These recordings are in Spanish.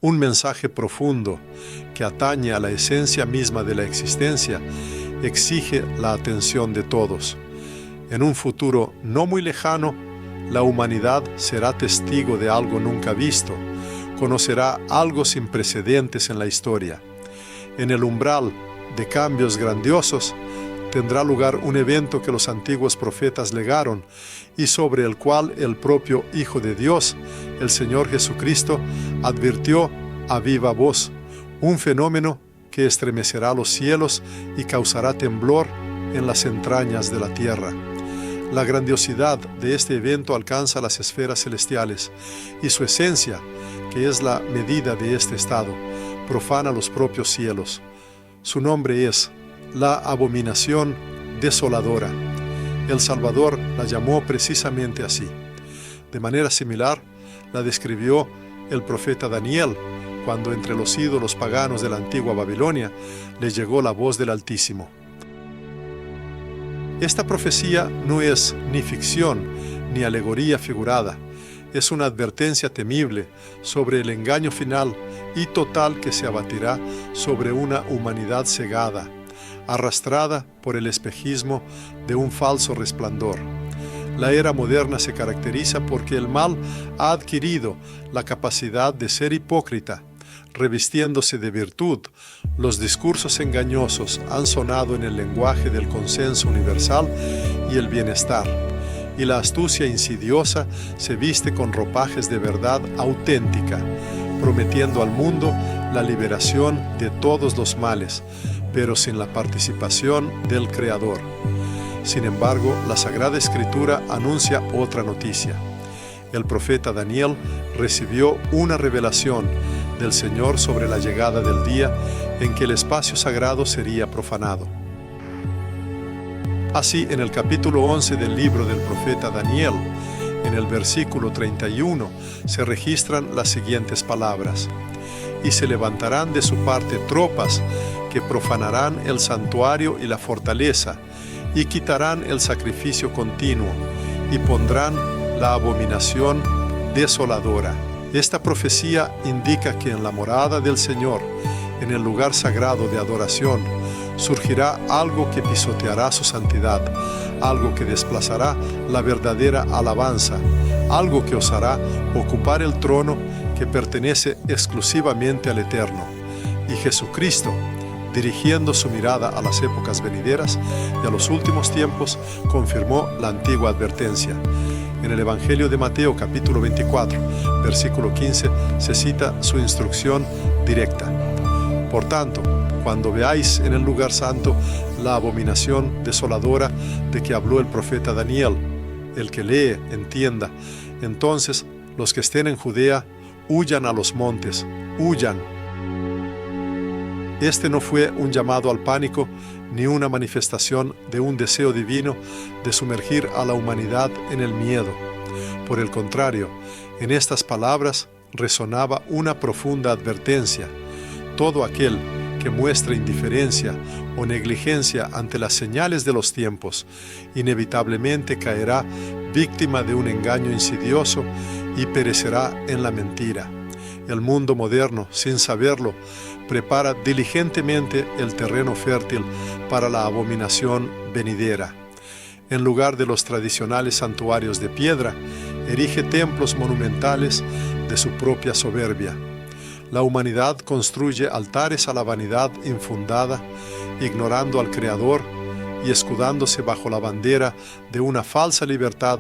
Un mensaje profundo que atañe a la esencia misma de la existencia exige la atención de todos. En un futuro no muy lejano, la humanidad será testigo de algo nunca visto, conocerá algo sin precedentes en la historia. En el umbral de cambios grandiosos tendrá lugar un evento que los antiguos profetas legaron y sobre el cual el propio Hijo de Dios, el Señor Jesucristo, advirtió a viva voz, un fenómeno que estremecerá los cielos y causará temblor en las entrañas de la tierra. La grandiosidad de este evento alcanza las esferas celestiales y su esencia, que es la medida de este estado, profana los propios cielos. Su nombre es la abominación desoladora. El Salvador la llamó precisamente así. De manera similar, la describió el profeta Daniel, cuando entre los ídolos paganos de la antigua Babilonia le llegó la voz del Altísimo. Esta profecía no es ni ficción ni alegoría figurada, es una advertencia temible sobre el engaño final y total que se abatirá sobre una humanidad cegada, arrastrada por el espejismo de un falso resplandor. La era moderna se caracteriza porque el mal ha adquirido la capacidad de ser hipócrita. Revistiéndose de virtud, los discursos engañosos han sonado en el lenguaje del consenso universal y el bienestar, y la astucia insidiosa se viste con ropajes de verdad auténtica, prometiendo al mundo la liberación de todos los males, pero sin la participación del Creador. Sin embargo, la Sagrada Escritura anuncia otra noticia. El profeta Daniel recibió una revelación del Señor sobre la llegada del día en que el espacio sagrado sería profanado. Así, en el capítulo 11 del libro del profeta Daniel, en el versículo 31, se registran las siguientes palabras: «Y se levantarán de su parte tropas que profanarán el santuario y la fortaleza, y quitarán el sacrificio continuo, y pondrán la abominación desoladora». Esta profecía indica que en la morada del Señor, en el lugar sagrado de adoración, surgirá algo que pisoteará su santidad, algo que desplazará la verdadera alabanza, algo que osará ocupar el trono que pertenece exclusivamente al Eterno. Y Jesucristo, dirigiendo su mirada a las épocas venideras y a los últimos tiempos, confirmó la antigua advertencia. En el Evangelio de Mateo, capítulo 24, versículo 15, se cita su instrucción directa. Por tanto, cuando veáis en el lugar santo la abominación desoladora de que habló el profeta Daniel, el que lee, entienda. Entonces, los que estén en Judea, huyan a los montes, huyan. Este no fue un llamado al pánico, ni una manifestación de un deseo divino de sumergir a la humanidad en el miedo. Por el contrario, en estas palabras resonaba una profunda advertencia. Todo aquel que muestre indiferencia o negligencia ante las señales de los tiempos, inevitablemente caerá víctima de un engaño insidioso y perecerá en la mentira. El mundo moderno, sin saberlo, prepara diligentemente el terreno fértil para la abominación venidera. En lugar de los tradicionales santuarios de piedra, erige templos monumentales de su propia soberbia. La humanidad construye altares a la vanidad infundada, ignorando al Creador y escudándose bajo la bandera de una falsa libertad,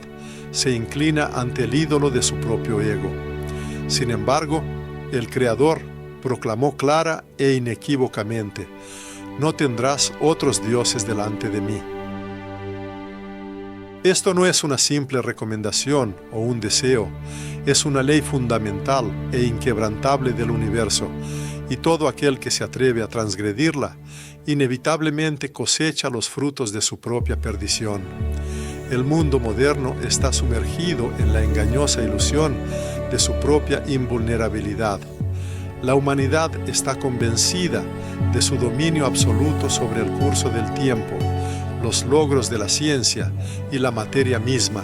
se inclina ante el ídolo de su propio ego. Sin embargo, el Creador proclamó clara e inequívocamente: «No tendrás otros dioses delante de mí». Esto no es una simple recomendación o un deseo, es una ley fundamental e inquebrantable del universo, y todo aquel que se atreve a transgredirla, inevitablemente cosecha los frutos de su propia perdición. El mundo moderno está sumergido en la engañosa ilusión de su propia invulnerabilidad. La humanidad está convencida de su dominio absoluto sobre el curso del tiempo, los logros de la ciencia y la materia misma,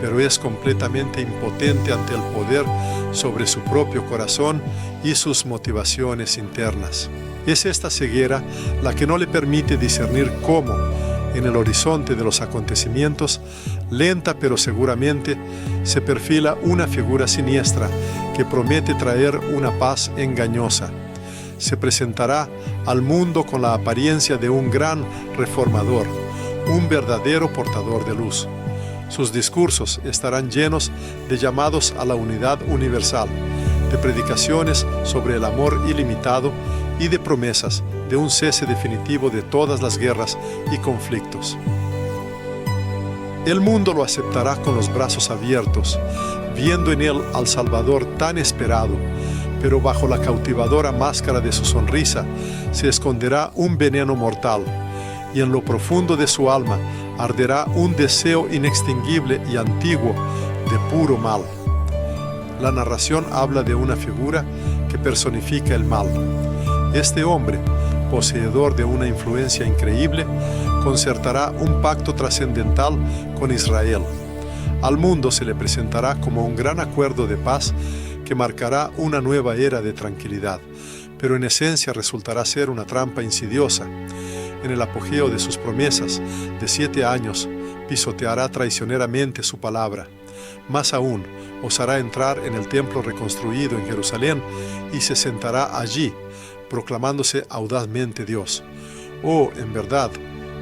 pero es completamente impotente ante el poder sobre su propio corazón y sus motivaciones internas. Es esta ceguera la que no le permite discernir cómo, en el horizonte de los acontecimientos, lenta pero seguramente, se perfila una figura siniestra que promete traer una paz engañosa. Se presentará al mundo con la apariencia de un gran reformador, un verdadero portador de luz. Sus discursos estarán llenos de llamados a la unidad universal, de predicaciones sobre el amor ilimitado y de promesas de un cese definitivo de todas las guerras y conflictos. El mundo lo aceptará con los brazos abiertos, viendo en él al Salvador tan esperado, pero bajo la cautivadora máscara de su sonrisa se esconderá un veneno mortal, y en lo profundo de su alma arderá un deseo inextinguible y antiguo de puro mal. La narración habla de una figura que personifica el mal. Este hombre, poseedor de una influencia increíble, concertará un pacto trascendental con Israel. Al mundo se le presentará como un gran acuerdo de paz que marcará una nueva era de tranquilidad, pero en esencia resultará ser una trampa insidiosa. En el apogeo de sus promesas de 7 años, pisoteará traicioneramente su palabra. Más aún, osará entrar en el templo reconstruido en Jerusalén y se sentará allí, proclamándose audazmente Dios. Oh, en verdad,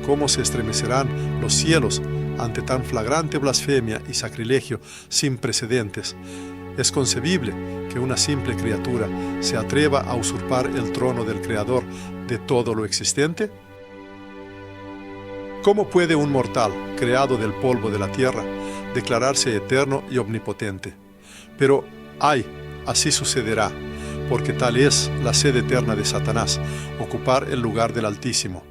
cómo se estremecerán los cielos ante tan flagrante blasfemia y sacrilegio sin precedentes. ¿Es concebible que una simple criatura se atreva a usurpar el trono del Creador de todo lo existente? ¿Cómo puede un mortal, creado del polvo de la tierra, declararse eterno y omnipotente? Pero, ¡ay!, así sucederá, porque tal es la sed eterna de Satanás, ocupar el lugar del Altísimo.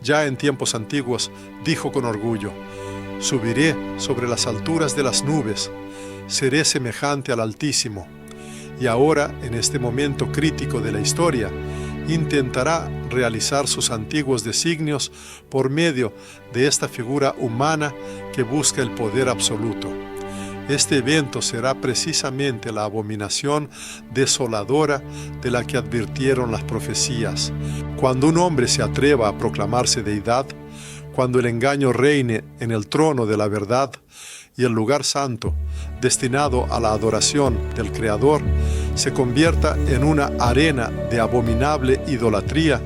Ya en tiempos antiguos dijo con orgullo: «Subiré sobre las alturas de las nubes, seré semejante al Altísimo». Y ahora, en este momento crítico de la historia, intentará realizar sus antiguos designios por medio de esta figura humana que busca el poder absoluto. Este evento será precisamente la abominación desoladora de la que advirtieron las profecías. Cuando un hombre se atreva a proclamarse deidad, cuando el engaño reine en el trono de la verdad y el lugar santo, destinado a la adoración del Creador, se convierta en una arena de abominable idolatría,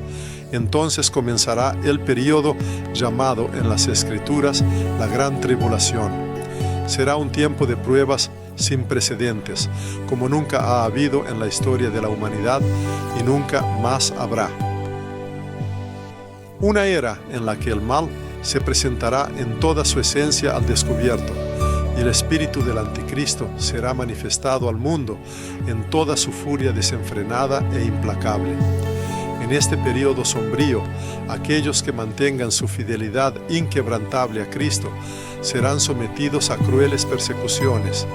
entonces comenzará el período llamado en las Escrituras la Gran Tribulación. Será un tiempo de pruebas sin precedentes, como nunca ha habido en la historia de la humanidad y nunca más habrá. Una era en la que el mal se presentará en toda su esencia al descubierto, y el espíritu del anticristo será manifestado al mundo en toda su furia desenfrenada e implacable. En este periodo sombrío, aquellos que mantengan su fidelidad inquebrantable a Cristo serán sometidos a crueles persecuciones.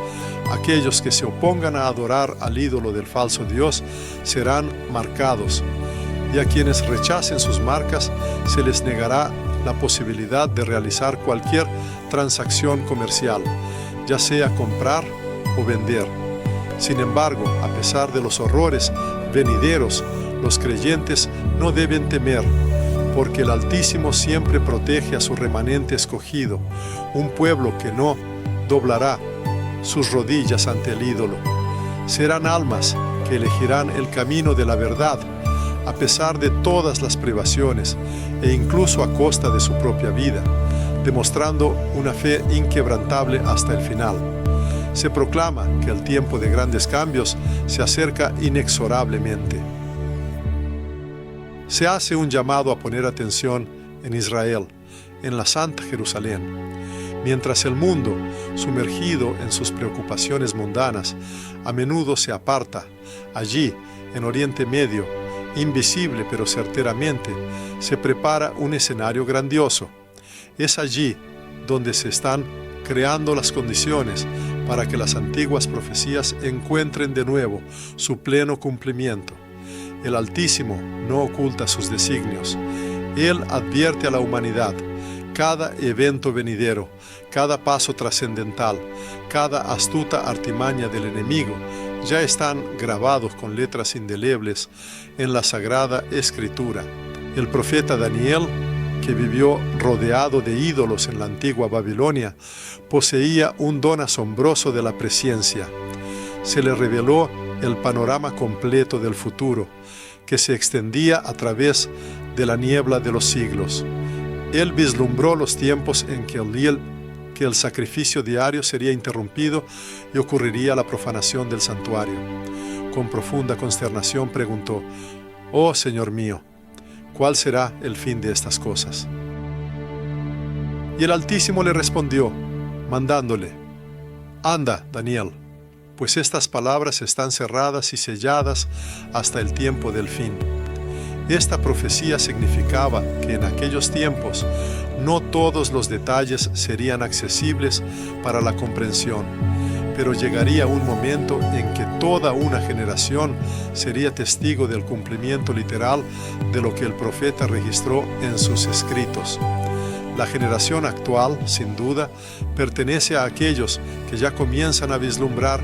Aquellos que se opongan a adorar al ídolo del falso Dios serán marcados, y a quienes rechacen sus marcas se les negará la posibilidad de realizar cualquier transacción comercial, ya sea comprar o vender. Sin embargo, a pesar de los horrores venideros, los creyentes no deben temer, porque el Altísimo siempre protege a su remanente escogido, un pueblo que no doblará sus rodillas ante el ídolo. Serán almas que elegirán el camino de la verdad, a pesar de todas las privaciones e incluso a costa de su propia vida, demostrando una fe inquebrantable hasta el final. Se proclama que el tiempo de grandes cambios se acerca inexorablemente. Se hace un llamado a poner atención en Israel, en la Santa Jerusalén. Mientras el mundo, sumergido en sus preocupaciones mundanas, a menudo se aparta, allí, en Oriente Medio, invisible pero certeramente, se prepara un escenario grandioso. Es allí donde se están creando las condiciones para que las antiguas profecías encuentren de nuevo su pleno cumplimiento. El Altísimo no oculta sus designios. Él advierte a la humanidad: Cada evento venidero, cada paso trascendental, cada astuta artimaña del enemigo, ya están grabados con letras indelebles en la Sagrada Escritura. El profeta Daniel, que vivió rodeado de ídolos en la antigua Babilonia, poseía un don asombroso de la presciencia. Se le reveló el panorama completo del futuro, que se extendía a través de la niebla de los siglos. Él vislumbró los tiempos en que el sacrificio diario sería interrumpido y ocurriría la profanación del santuario. Con profunda consternación preguntó: «Oh Señor mío, ¿cuál será el fin de estas cosas?». Y el Altísimo le respondió, mandándole: «Anda, Daniel, pues estas palabras están cerradas y selladas hasta el tiempo del fin». Esta profecía significaba que en aquellos tiempos no todos los detalles serían accesibles para la comprensión, pero llegaría un momento en que toda una generación sería testigo del cumplimiento literal de lo que el profeta registró en sus escritos. La generación actual, sin duda, pertenece a aquellos que ya comienzan a vislumbrar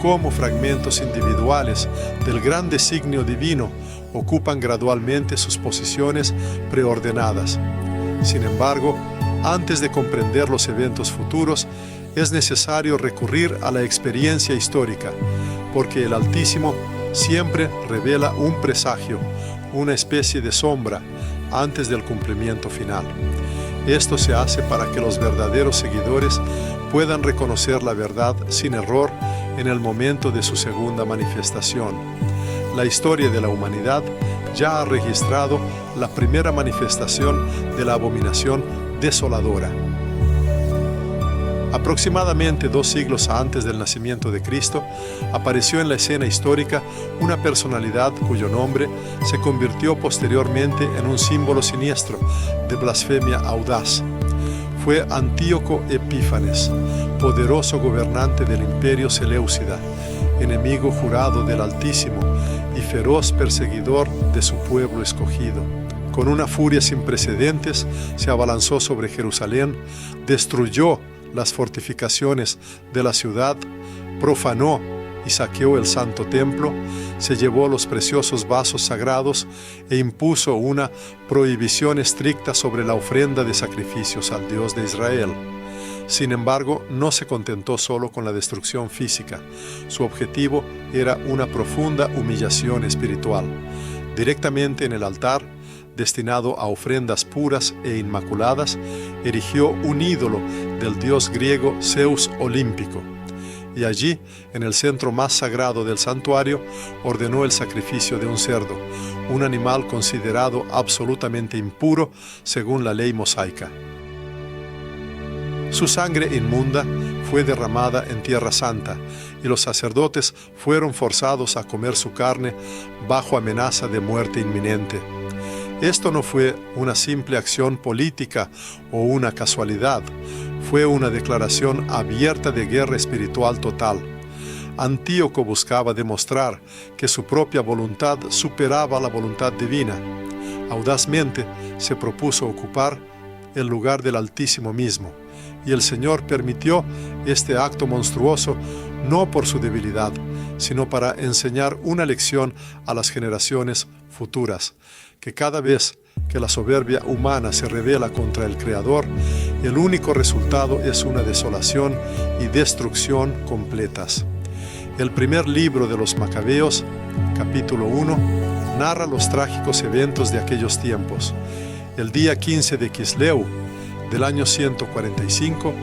cómo fragmentos individuales del gran designio divino ocupan gradualmente sus posiciones preordenadas. Sin embargo, antes de comprender los eventos futuros, es necesario recurrir a la experiencia histórica, porque el Altísimo siempre revela un presagio, una especie de sombra, antes del cumplimiento final. Esto se hace para que los verdaderos seguidores puedan reconocer la verdad sin error en el momento de su segunda manifestación. La historia de la humanidad ya ha registrado la primera manifestación de la abominación desoladora. Aproximadamente 2 siglos antes del nacimiento de Cristo, apareció en la escena histórica una personalidad cuyo nombre se convirtió posteriormente en un símbolo siniestro de blasfemia audaz. Fue Antíoco Epífanes, poderoso gobernante del imperio Seleucida, enemigo jurado del Altísimo y feroz perseguidor de su pueblo escogido. Con una furia sin precedentes, se abalanzó sobre Jerusalén, destruyó las fortificaciones de la ciudad, profanó y saqueó el santo templo, se llevó los preciosos vasos sagrados e impuso una prohibición estricta sobre la ofrenda de sacrificios al Dios de Israel. Sin embargo, no se contentó solo con la destrucción física. Su objetivo era una profunda humillación espiritual. Directamente en el altar, destinado a ofrendas puras e inmaculadas, erigió un ídolo del dios griego Zeus olímpico. Y allí, en el centro más sagrado del santuario, ordenó el sacrificio de un cerdo, un animal considerado absolutamente impuro según la ley mosaica. Su sangre inmunda fue derramada en Tierra Santa, y los sacerdotes fueron forzados a comer su carne bajo amenaza de muerte inminente. Esto no fue una simple acción política o una casualidad, fue una declaración abierta de guerra espiritual total. Antíoco buscaba demostrar que su propia voluntad superaba la voluntad divina. Audazmente se propuso ocupar el lugar del Altísimo mismo, y el Señor permitió este acto monstruoso no por su debilidad, sino para enseñar una lección a las generaciones futuras, que cada vez que la soberbia humana se revela contra el Creador, el único resultado es una desolación y destrucción completas. El primer libro de los Macabeos, capítulo 1, narra los trágicos eventos de aquellos tiempos. El día 15 de Quisleu, del año 145,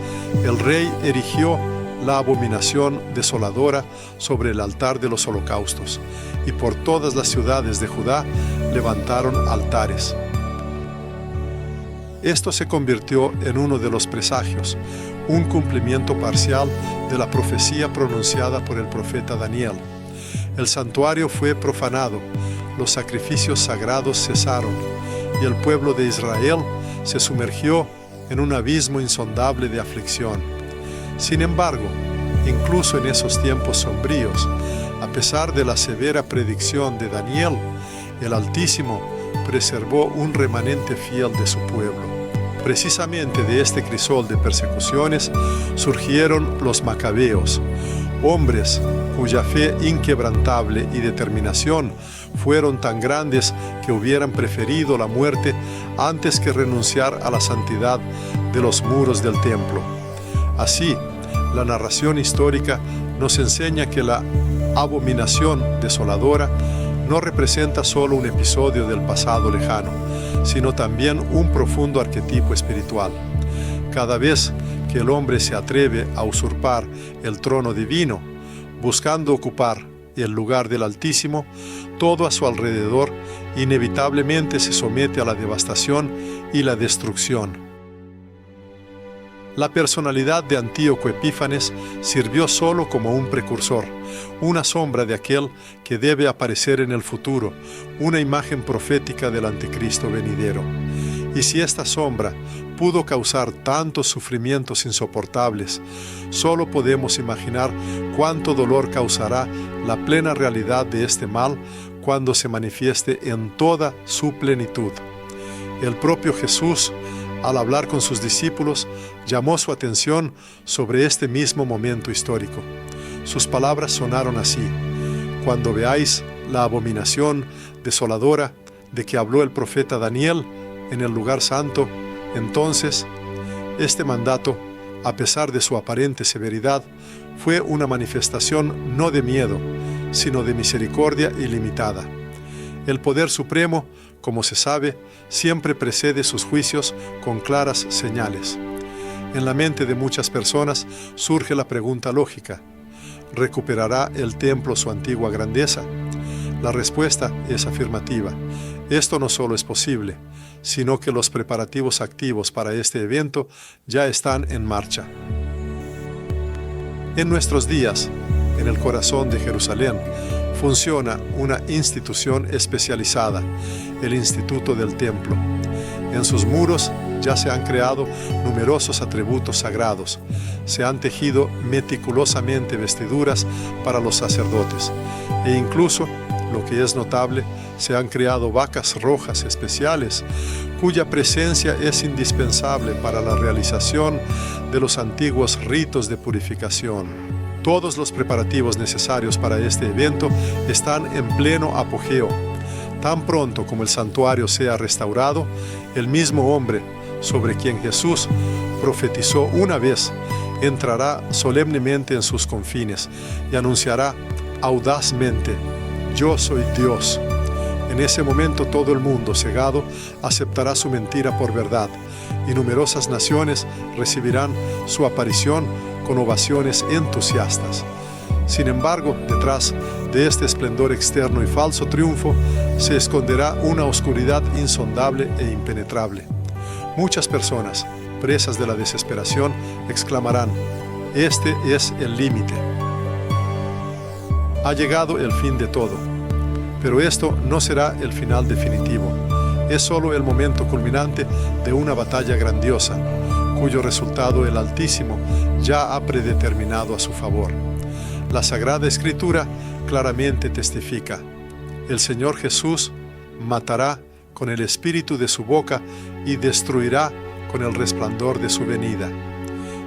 el rey erigió la abominación desoladora sobre el altar de los holocaustos, y por todas las ciudades de Judá levantaron altares. Esto se convirtió en uno de los presagios, un cumplimiento parcial de la profecía pronunciada por el profeta Daniel. El santuario fue profanado, los sacrificios sagrados cesaron, y el pueblo de Israel se sumergió en un abismo insondable de aflicción. Sin embargo, incluso en esos tiempos sombríos, a pesar de la severa predicción de Daniel, el Altísimo preservó un remanente fiel de su pueblo. Precisamente de este crisol de persecuciones surgieron los macabeos, hombres cuya fe inquebrantable y determinación fueron tan grandes que hubieran preferido la muerte antes que renunciar a la santidad de los muros del templo. Así, la narración histórica nos enseña que la abominación desoladora no representa solo un episodio del pasado lejano, sino también un profundo arquetipo espiritual. Cada vez que el hombre se atreve a usurpar el trono divino, buscando ocupar el lugar del Altísimo, todo a su alrededor inevitablemente se somete a la devastación y la destrucción. La personalidad de Antíoco Epífanes sirvió solo como un precursor, una sombra de aquel que debe aparecer en el futuro, una imagen profética del anticristo venidero. Y si esta sombra pudo causar tantos sufrimientos insoportables, solo podemos imaginar cuánto dolor causará la plena realidad de este mal cuando se manifieste en toda su plenitud. El propio Jesús, al hablar con sus discípulos, llamó su atención sobre este mismo momento histórico. Sus palabras sonaron así: cuando veáis la abominación desoladora de que habló el profeta Daniel en el lugar santo, entonces, este mandato, a pesar de su aparente severidad, fue una manifestación no de miedo, sino de misericordia ilimitada. El poder supremo, como se sabe, siempre precede sus juicios con claras señales. En la mente de muchas personas surge la pregunta lógica: ¿recuperará el templo su antigua grandeza? La respuesta es afirmativa. Esto no solo es posible, sino que los preparativos activos para este evento ya están en marcha. En nuestros días, en el corazón de Jerusalén, funciona una institución especializada, el Instituto del Templo. En sus muros ya se han creado numerosos atributos sagrados, se han tejido meticulosamente vestiduras para los sacerdotes, e incluso, lo que es notable, se han creado vacas rojas especiales, cuya presencia es indispensable para la realización de los antiguos ritos de purificación. Todos los preparativos necesarios para este evento están en pleno apogeo. Tan pronto como el santuario sea restaurado, el mismo hombre sobre quien Jesús profetizó una vez entrará solemnemente en sus confines y anunciará audazmente: «Yo soy Dios». En ese momento todo el mundo cegado aceptará su mentira por verdad, y numerosas naciones recibirán su aparición con ovaciones entusiastas. Sin embargo, detrás de este esplendor externo y falso triunfo se esconderá una oscuridad insondable e impenetrable. Muchas personas, presas de la desesperación, exclamarán: «Este es el límite. Ha llegado el fin de todo». Pero esto no será el final definitivo. Es solo el momento culminante de una batalla grandiosa, cuyo resultado el Altísimo ya ha predeterminado a su favor. La Sagrada Escritura claramente testifica: el Señor Jesús matará con el espíritu de su boca y destruirá con el resplandor de su venida.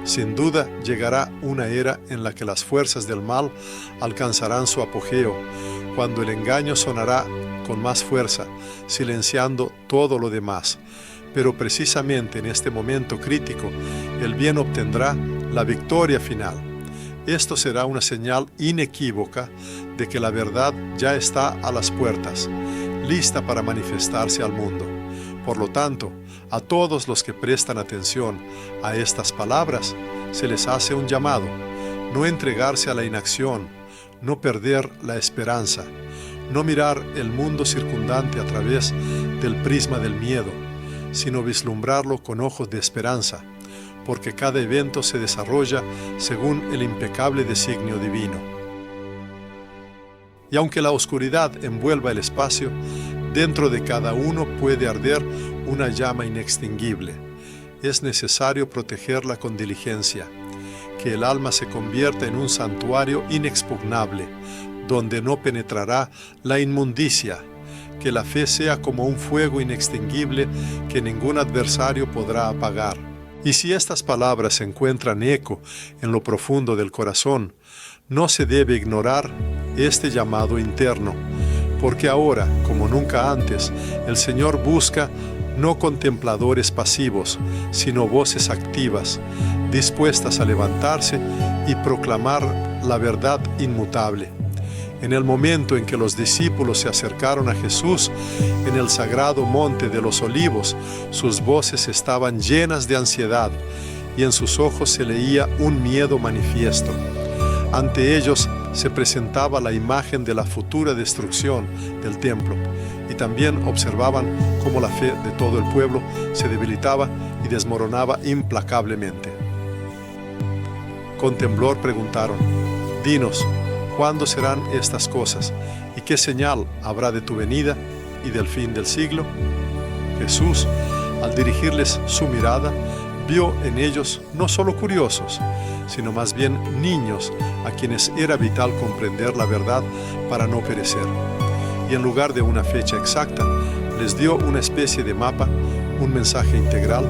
Sin duda llegará una era en la que las fuerzas del mal alcanzarán su apogeo, cuando el engaño sonará con más fuerza, silenciando todo lo demás. Pero precisamente en este momento crítico, el bien obtendrá la victoria final. Esto será una señal inequívoca de que la verdad ya está a las puertas, lista para manifestarse al mundo. Por lo tanto, a todos los que prestan atención a estas palabras, se les hace un llamado: no entregarse a la inacción, no perder la esperanza, no mirar el mundo circundante a través del prisma del miedo, sino vislumbrarlo con ojos de esperanza, porque cada evento se desarrolla según el impecable designio divino. Y aunque la oscuridad envuelva el espacio, dentro de cada uno puede arder una llama inextinguible. Es necesario protegerla con diligencia, que el alma se convierta en un santuario inexpugnable, donde no penetrará la inmundicia, que la fe sea como un fuego inextinguible que ningún adversario podrá apagar. Y si estas palabras encuentran eco en lo profundo del corazón, no se debe ignorar este llamado interno, porque ahora, como nunca antes, el Señor busca no contempladores pasivos, sino voces activas, dispuestas a levantarse y proclamar la verdad inmutable. En el momento en que los discípulos se acercaron a Jesús en el sagrado monte de los Olivos, sus voces estaban llenas de ansiedad y en sus ojos se leía un miedo manifiesto. Ante ellos se presentaba la imagen de la futura destrucción del templo, y también observaban cómo la fe de todo el pueblo se debilitaba y desmoronaba implacablemente. Con temblor preguntaron: «Dinos, ¿cuándo serán estas cosas? ¿Y qué señal habrá de tu venida y del fin del siglo?» Jesús, al dirigirles su mirada, vio en ellos no solo curiosos, sino más bien niños a quienes era vital comprender la verdad para no perecer. Y en lugar de una fecha exacta, les dio una especie de mapa, un mensaje integral,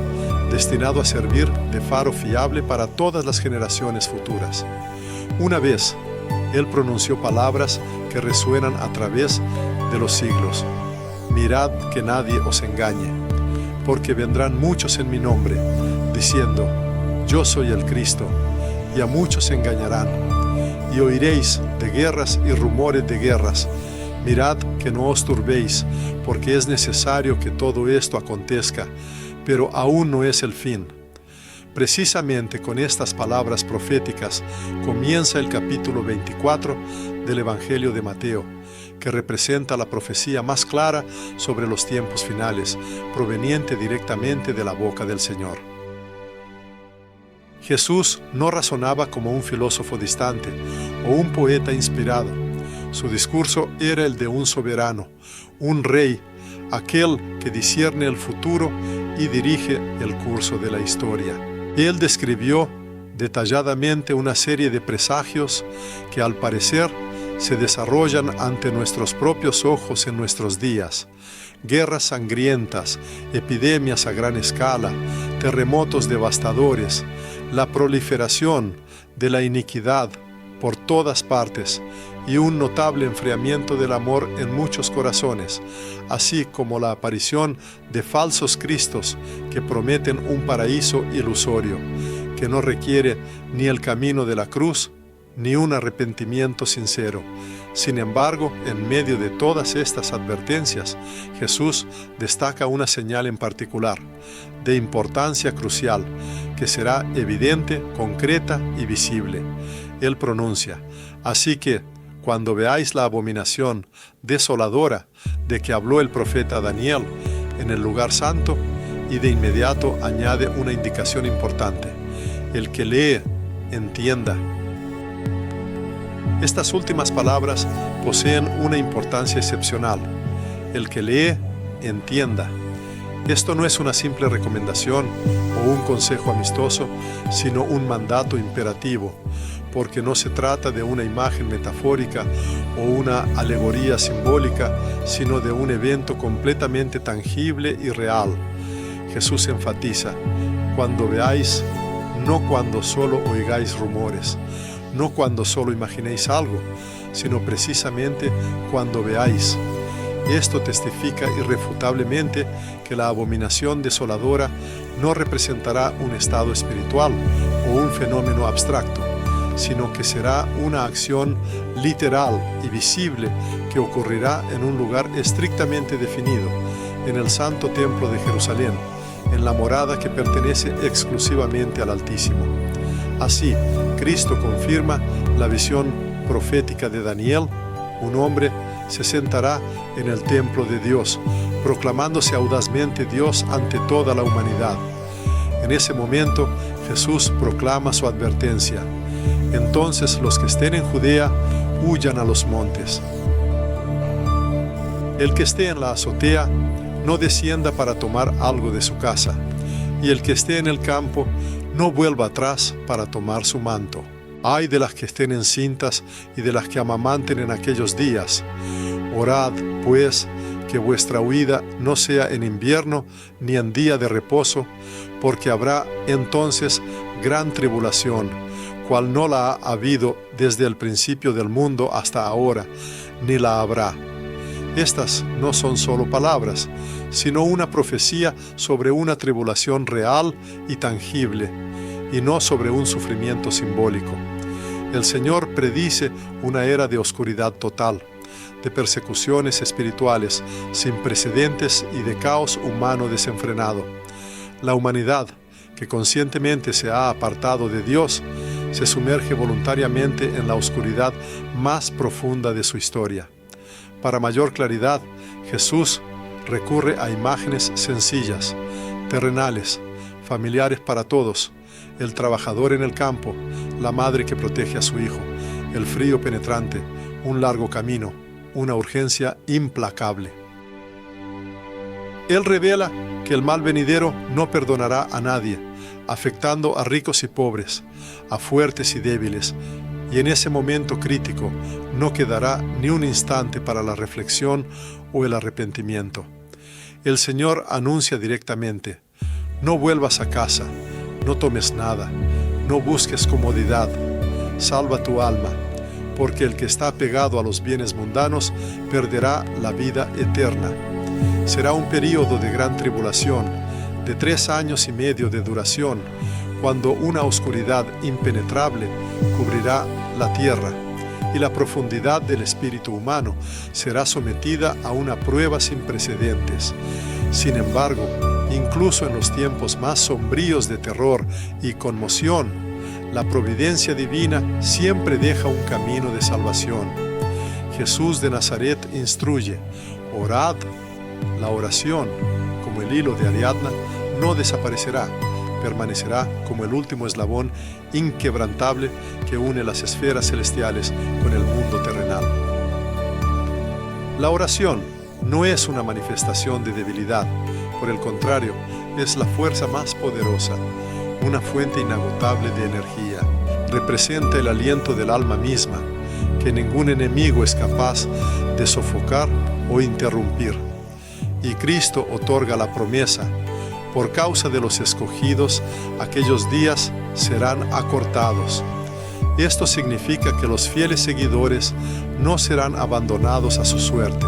destinado a servir de faro fiable para todas las generaciones futuras. Una vez, Él pronunció palabras que resuenan a través de los siglos: «Mirad que nadie os engañe, porque vendrán muchos en mi nombre, diciendo: Yo soy el Cristo, y a muchos engañarán. Y oiréis de guerras y rumores de guerras. Mirad que no os turbéis, porque es necesario que todo esto acontezca, pero aún no es el fin». Precisamente con estas palabras proféticas comienza el capítulo 24 del Evangelio de Mateo, que representa la profecía más clara sobre los tiempos finales, proveniente directamente de la boca del Señor. Jesús no razonaba como un filósofo distante o un poeta inspirado. Su discurso era el de un soberano, un rey, aquel que discierne el futuro y dirige el curso de la historia. Él describió detalladamente una serie de presagios que al parecer se desarrollan ante nuestros propios ojos en nuestros días. Guerras sangrientas, epidemias a gran escala, terremotos devastadores, la proliferación de la iniquidad por todas partes y un notable enfriamiento del amor en muchos corazones, así como la aparición de falsos cristos que prometen un paraíso ilusorio, que no requiere ni el camino de la cruz ni un arrepentimiento sincero. Sin embargo, en medio de todas estas advertencias, Jesús destaca una señal en particular, de importancia crucial, que será evidente, concreta y visible. Él pronuncia: «Así que, cuando veáis la abominación desoladora de que habló el profeta Daniel en el lugar santo», y de inmediato añade una indicación importante: «El que lee, entienda». Estas últimas palabras poseen una importancia excepcional. El que lee, entienda. Esto no es una simple recomendación o un consejo amistoso, sino un mandato imperativo, porque no se trata de una imagen metafórica o una alegoría simbólica, sino de un evento completamente tangible y real. Jesús enfatiza: «Cuando veáis, no cuando solo oigáis rumores, no cuando solo imaginéis algo, sino precisamente cuando veáis». Esto testifica irrefutablemente que la abominación desoladora no representará un estado espiritual o un fenómeno abstracto, sino que será una acción literal y visible que ocurrirá en un lugar estrictamente definido, en el santo templo de Jerusalén, en la morada que pertenece exclusivamente al Altísimo. Así, Cristo confirma la visión profética de Daniel. Un hombre se sentará en el templo de Dios, proclamándose audazmente Dios ante toda la humanidad. En ese momento, Jesús proclama su advertencia: «Entonces los que estén en Judea, huyan a los montes. El que esté en la azotea, no descienda para tomar algo de su casa, y el que esté en el campo, no vuelva atrás para tomar su manto. Ay de las que estén encintas y de las que amamanten en aquellos días. Orad, pues, que vuestra huida no sea en invierno ni en día de reposo, porque habrá entonces gran tribulación, cual no la ha habido desde el principio del mundo hasta ahora, ni la habrá. Estas no son solo palabras, sino una profecía sobre una tribulación real y tangible, y no sobre un sufrimiento simbólico. El Señor predice una era de oscuridad total, de persecuciones espirituales sin precedentes y de caos humano desenfrenado. La humanidad, que conscientemente se ha apartado de Dios, se sumerge voluntariamente en la oscuridad más profunda de su historia. Para mayor claridad, Jesús recurre a imágenes sencillas, terrenales, familiares para todos: el trabajador en el campo, la madre que protege a su hijo, el frío penetrante, un largo camino, una urgencia implacable. Él revela que el mal venidero no perdonará a nadie, afectando a ricos y pobres, a fuertes y débiles, y en ese momento crítico no quedará ni un instante para la reflexión o el arrepentimiento. El Señor anuncia directamente: no vuelvas a casa, no tomes nada, no busques comodidad, salva tu alma, porque el que está pegado a los bienes mundanos perderá la vida eterna. Será un período de gran tribulación, de 3 años y medio de duración, cuando una oscuridad impenetrable cubrirá la tierra, y la profundidad del espíritu humano será sometida a una prueba sin precedentes. Sin embargo, incluso en los tiempos más sombríos de terror y conmoción, la providencia divina siempre deja un camino de salvación. Jesús de Nazaret instruye: orad. La oración, como el hilo de Ariadna, no desaparecerá, permanecerá como el último eslabón inquebrantable que une las esferas celestiales con el mundo terrenal. La oración no es una manifestación de debilidad, por el contrario, es la fuerza más poderosa, una fuente inagotable de energía. Representa el aliento del alma misma, que ningún enemigo es capaz de sofocar o interrumpir. Y Cristo otorga la promesa: por causa de los escogidos, aquellos días serán acortados. Esto significa que los fieles seguidores no serán abandonados a su suerte,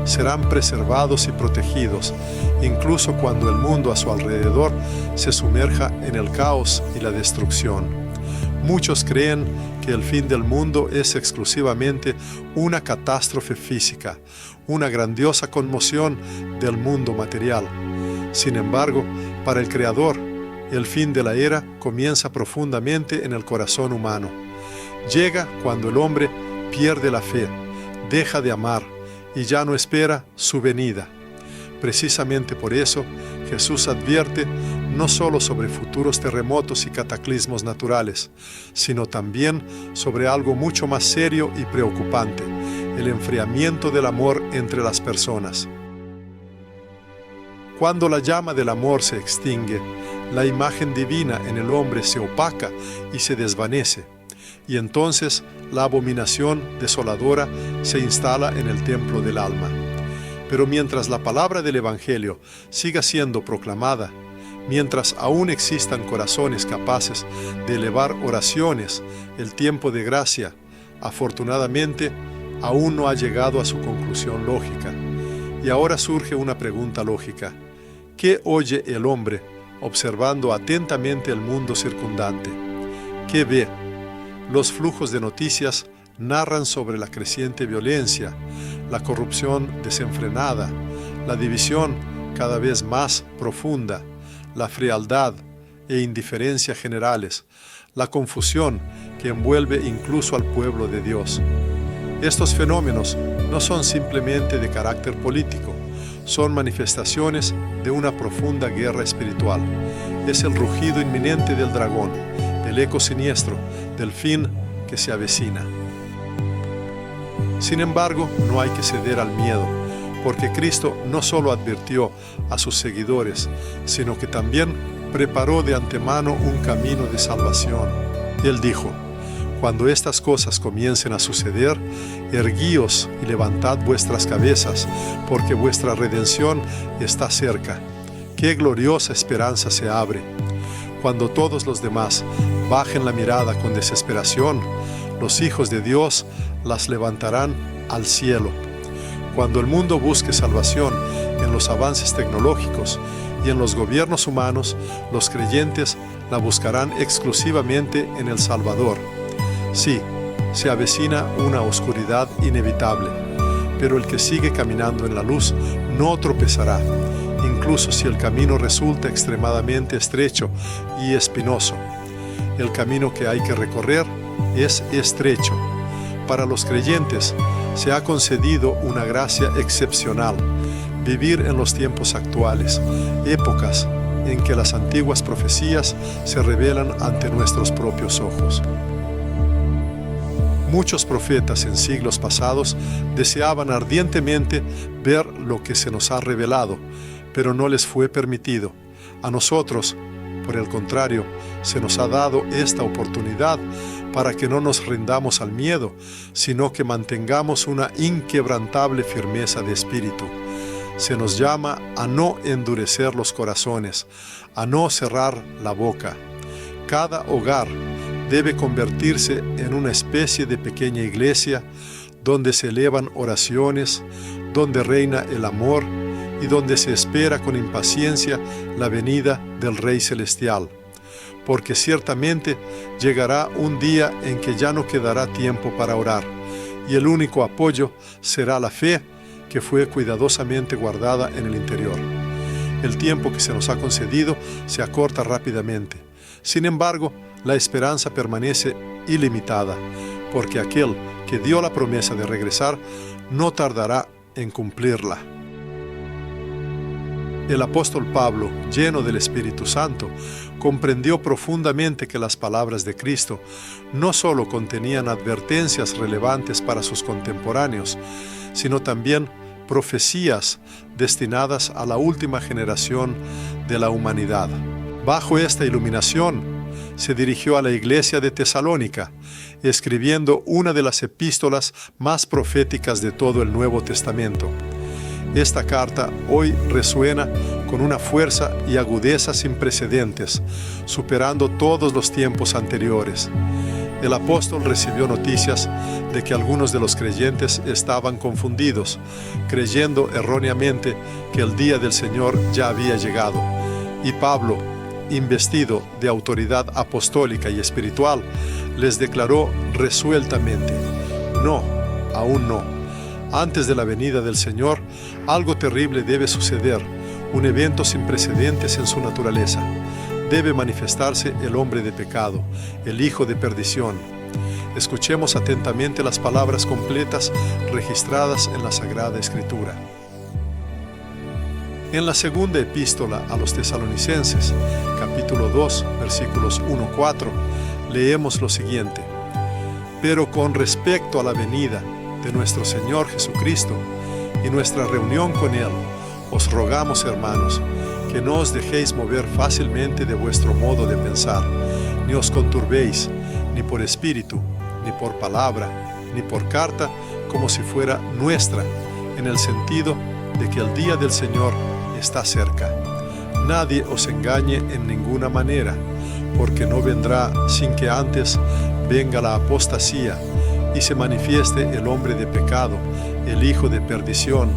serán preservados y protegidos, incluso cuando el mundo a su alrededor se sumerja en el caos y la destrucción. Muchos creen que el fin del mundo es exclusivamente una catástrofe física, una grandiosa conmoción del mundo material. Sin embargo, para el Creador, el fin de la era comienza profundamente en el corazón humano. Llega cuando el hombre pierde la fe, deja de amar y ya no espera su venida. Precisamente por eso, Jesús advierte no solo sobre futuros terremotos y cataclismos naturales, sino también sobre algo mucho más serio y preocupante: el enfriamiento del amor entre las personas. Cuando la llama del amor se extingue, la imagen divina en el hombre se opaca y se desvanece, y entonces la abominación desoladora se instala en el templo del alma. Pero mientras la palabra del Evangelio siga siendo proclamada, mientras aún existan corazones capaces de elevar oraciones, el tiempo de gracia, afortunadamente, aún no ha llegado a su conclusión lógica. Y ahora surge una pregunta lógica: ¿qué oye el hombre observando atentamente el mundo circundante? ¿Qué ve? Los flujos de noticias narran sobre la creciente violencia, la corrupción desenfrenada, la división cada vez más profunda, la frialdad e indiferencia generales, la confusión que envuelve incluso al pueblo de Dios. Estos fenómenos no son simplemente de carácter político, son manifestaciones de una profunda guerra espiritual. Es el rugido inminente del dragón, el eco siniestro del fin que se avecina. Sin embargo, no hay que ceder al miedo, porque Cristo no solo advirtió a sus seguidores, sino que también preparó de antemano un camino de salvación. Él dijo: Cuando estas cosas comiencen a suceder, erguíos y levantad vuestras cabezas, porque vuestra redención está cerca. ¡Qué gloriosa esperanza se abre! Cuando todos los demás bajen la mirada con desesperación, los hijos de Dios las levantarán al cielo. Cuando el mundo busque salvación en los avances tecnológicos y en los gobiernos humanos, los creyentes la buscarán exclusivamente en el Salvador. Sí, se avecina una oscuridad inevitable, pero el que sigue caminando en la luz no tropezará, incluso si el camino resulta extremadamente estrecho y espinoso. El camino que hay que recorrer es estrecho. Para los creyentes se ha concedido una gracia excepcional: vivir en los tiempos actuales, épocas en que las antiguas profecías se revelan ante nuestros propios ojos. Muchos profetas en siglos pasados deseaban ardientemente ver lo que se nos ha revelado, pero no les fue permitido. A nosotros, por el contrario, se nos ha dado esta oportunidad para que no nos rindamos al miedo, sino que mantengamos una inquebrantable firmeza de espíritu. Se nos llama a no endurecer los corazones, a no cerrar la boca. Cada hogar debe convertirse en una especie de pequeña iglesia donde se elevan oraciones, donde reina el amor y donde se espera con impaciencia la venida del Rey Celestial. Porque ciertamente llegará un día en que ya no quedará tiempo para orar, y el único apoyo será la fe que fue cuidadosamente guardada en el interior. El tiempo que se nos ha concedido se acorta rápidamente. Sin embargo, la esperanza permanece ilimitada, porque aquel que dio la promesa de regresar no tardará en cumplirla. El apóstol Pablo, lleno del Espíritu Santo, comprendió profundamente que las palabras de Cristo no solo contenían advertencias relevantes para sus contemporáneos, sino también profecías destinadas a la última generación de la humanidad. Bajo esta iluminación, se dirigió a la iglesia de Tesalónica, escribiendo una de las epístolas más proféticas de todo el Nuevo Testamento. Esta carta hoy resuena con una fuerza y agudeza sin precedentes, superando todos los tiempos anteriores. El apóstol recibió noticias de que algunos de los creyentes estaban confundidos, creyendo erróneamente que el día del Señor ya había llegado. Y Pablo, investido de autoridad apostólica y espiritual, les declaró resueltamente: no, aún no. Antes de la venida del Señor, algo terrible debe suceder, un evento sin precedentes en su naturaleza. Debe manifestarse el hombre de pecado, el hijo de perdición. Escuchemos atentamente las palabras completas registradas en la Sagrada Escritura. En la segunda epístola a los Tesalonicenses, capítulo 2, versículos 1-4, leemos lo siguiente: Pero con respecto a la venida de nuestro Señor Jesucristo y nuestra reunión con Él, os rogamos, hermanos, que no os dejéis mover fácilmente de vuestro modo de pensar, ni os conturbéis, ni por espíritu, ni por palabra, ni por carta, como si fuera nuestra, en el sentido de que el día del Señor está cerca. Nadie os engañe en ninguna manera, porque no vendrá sin que antes venga la apostasía y se manifieste el hombre de pecado, el hijo de perdición,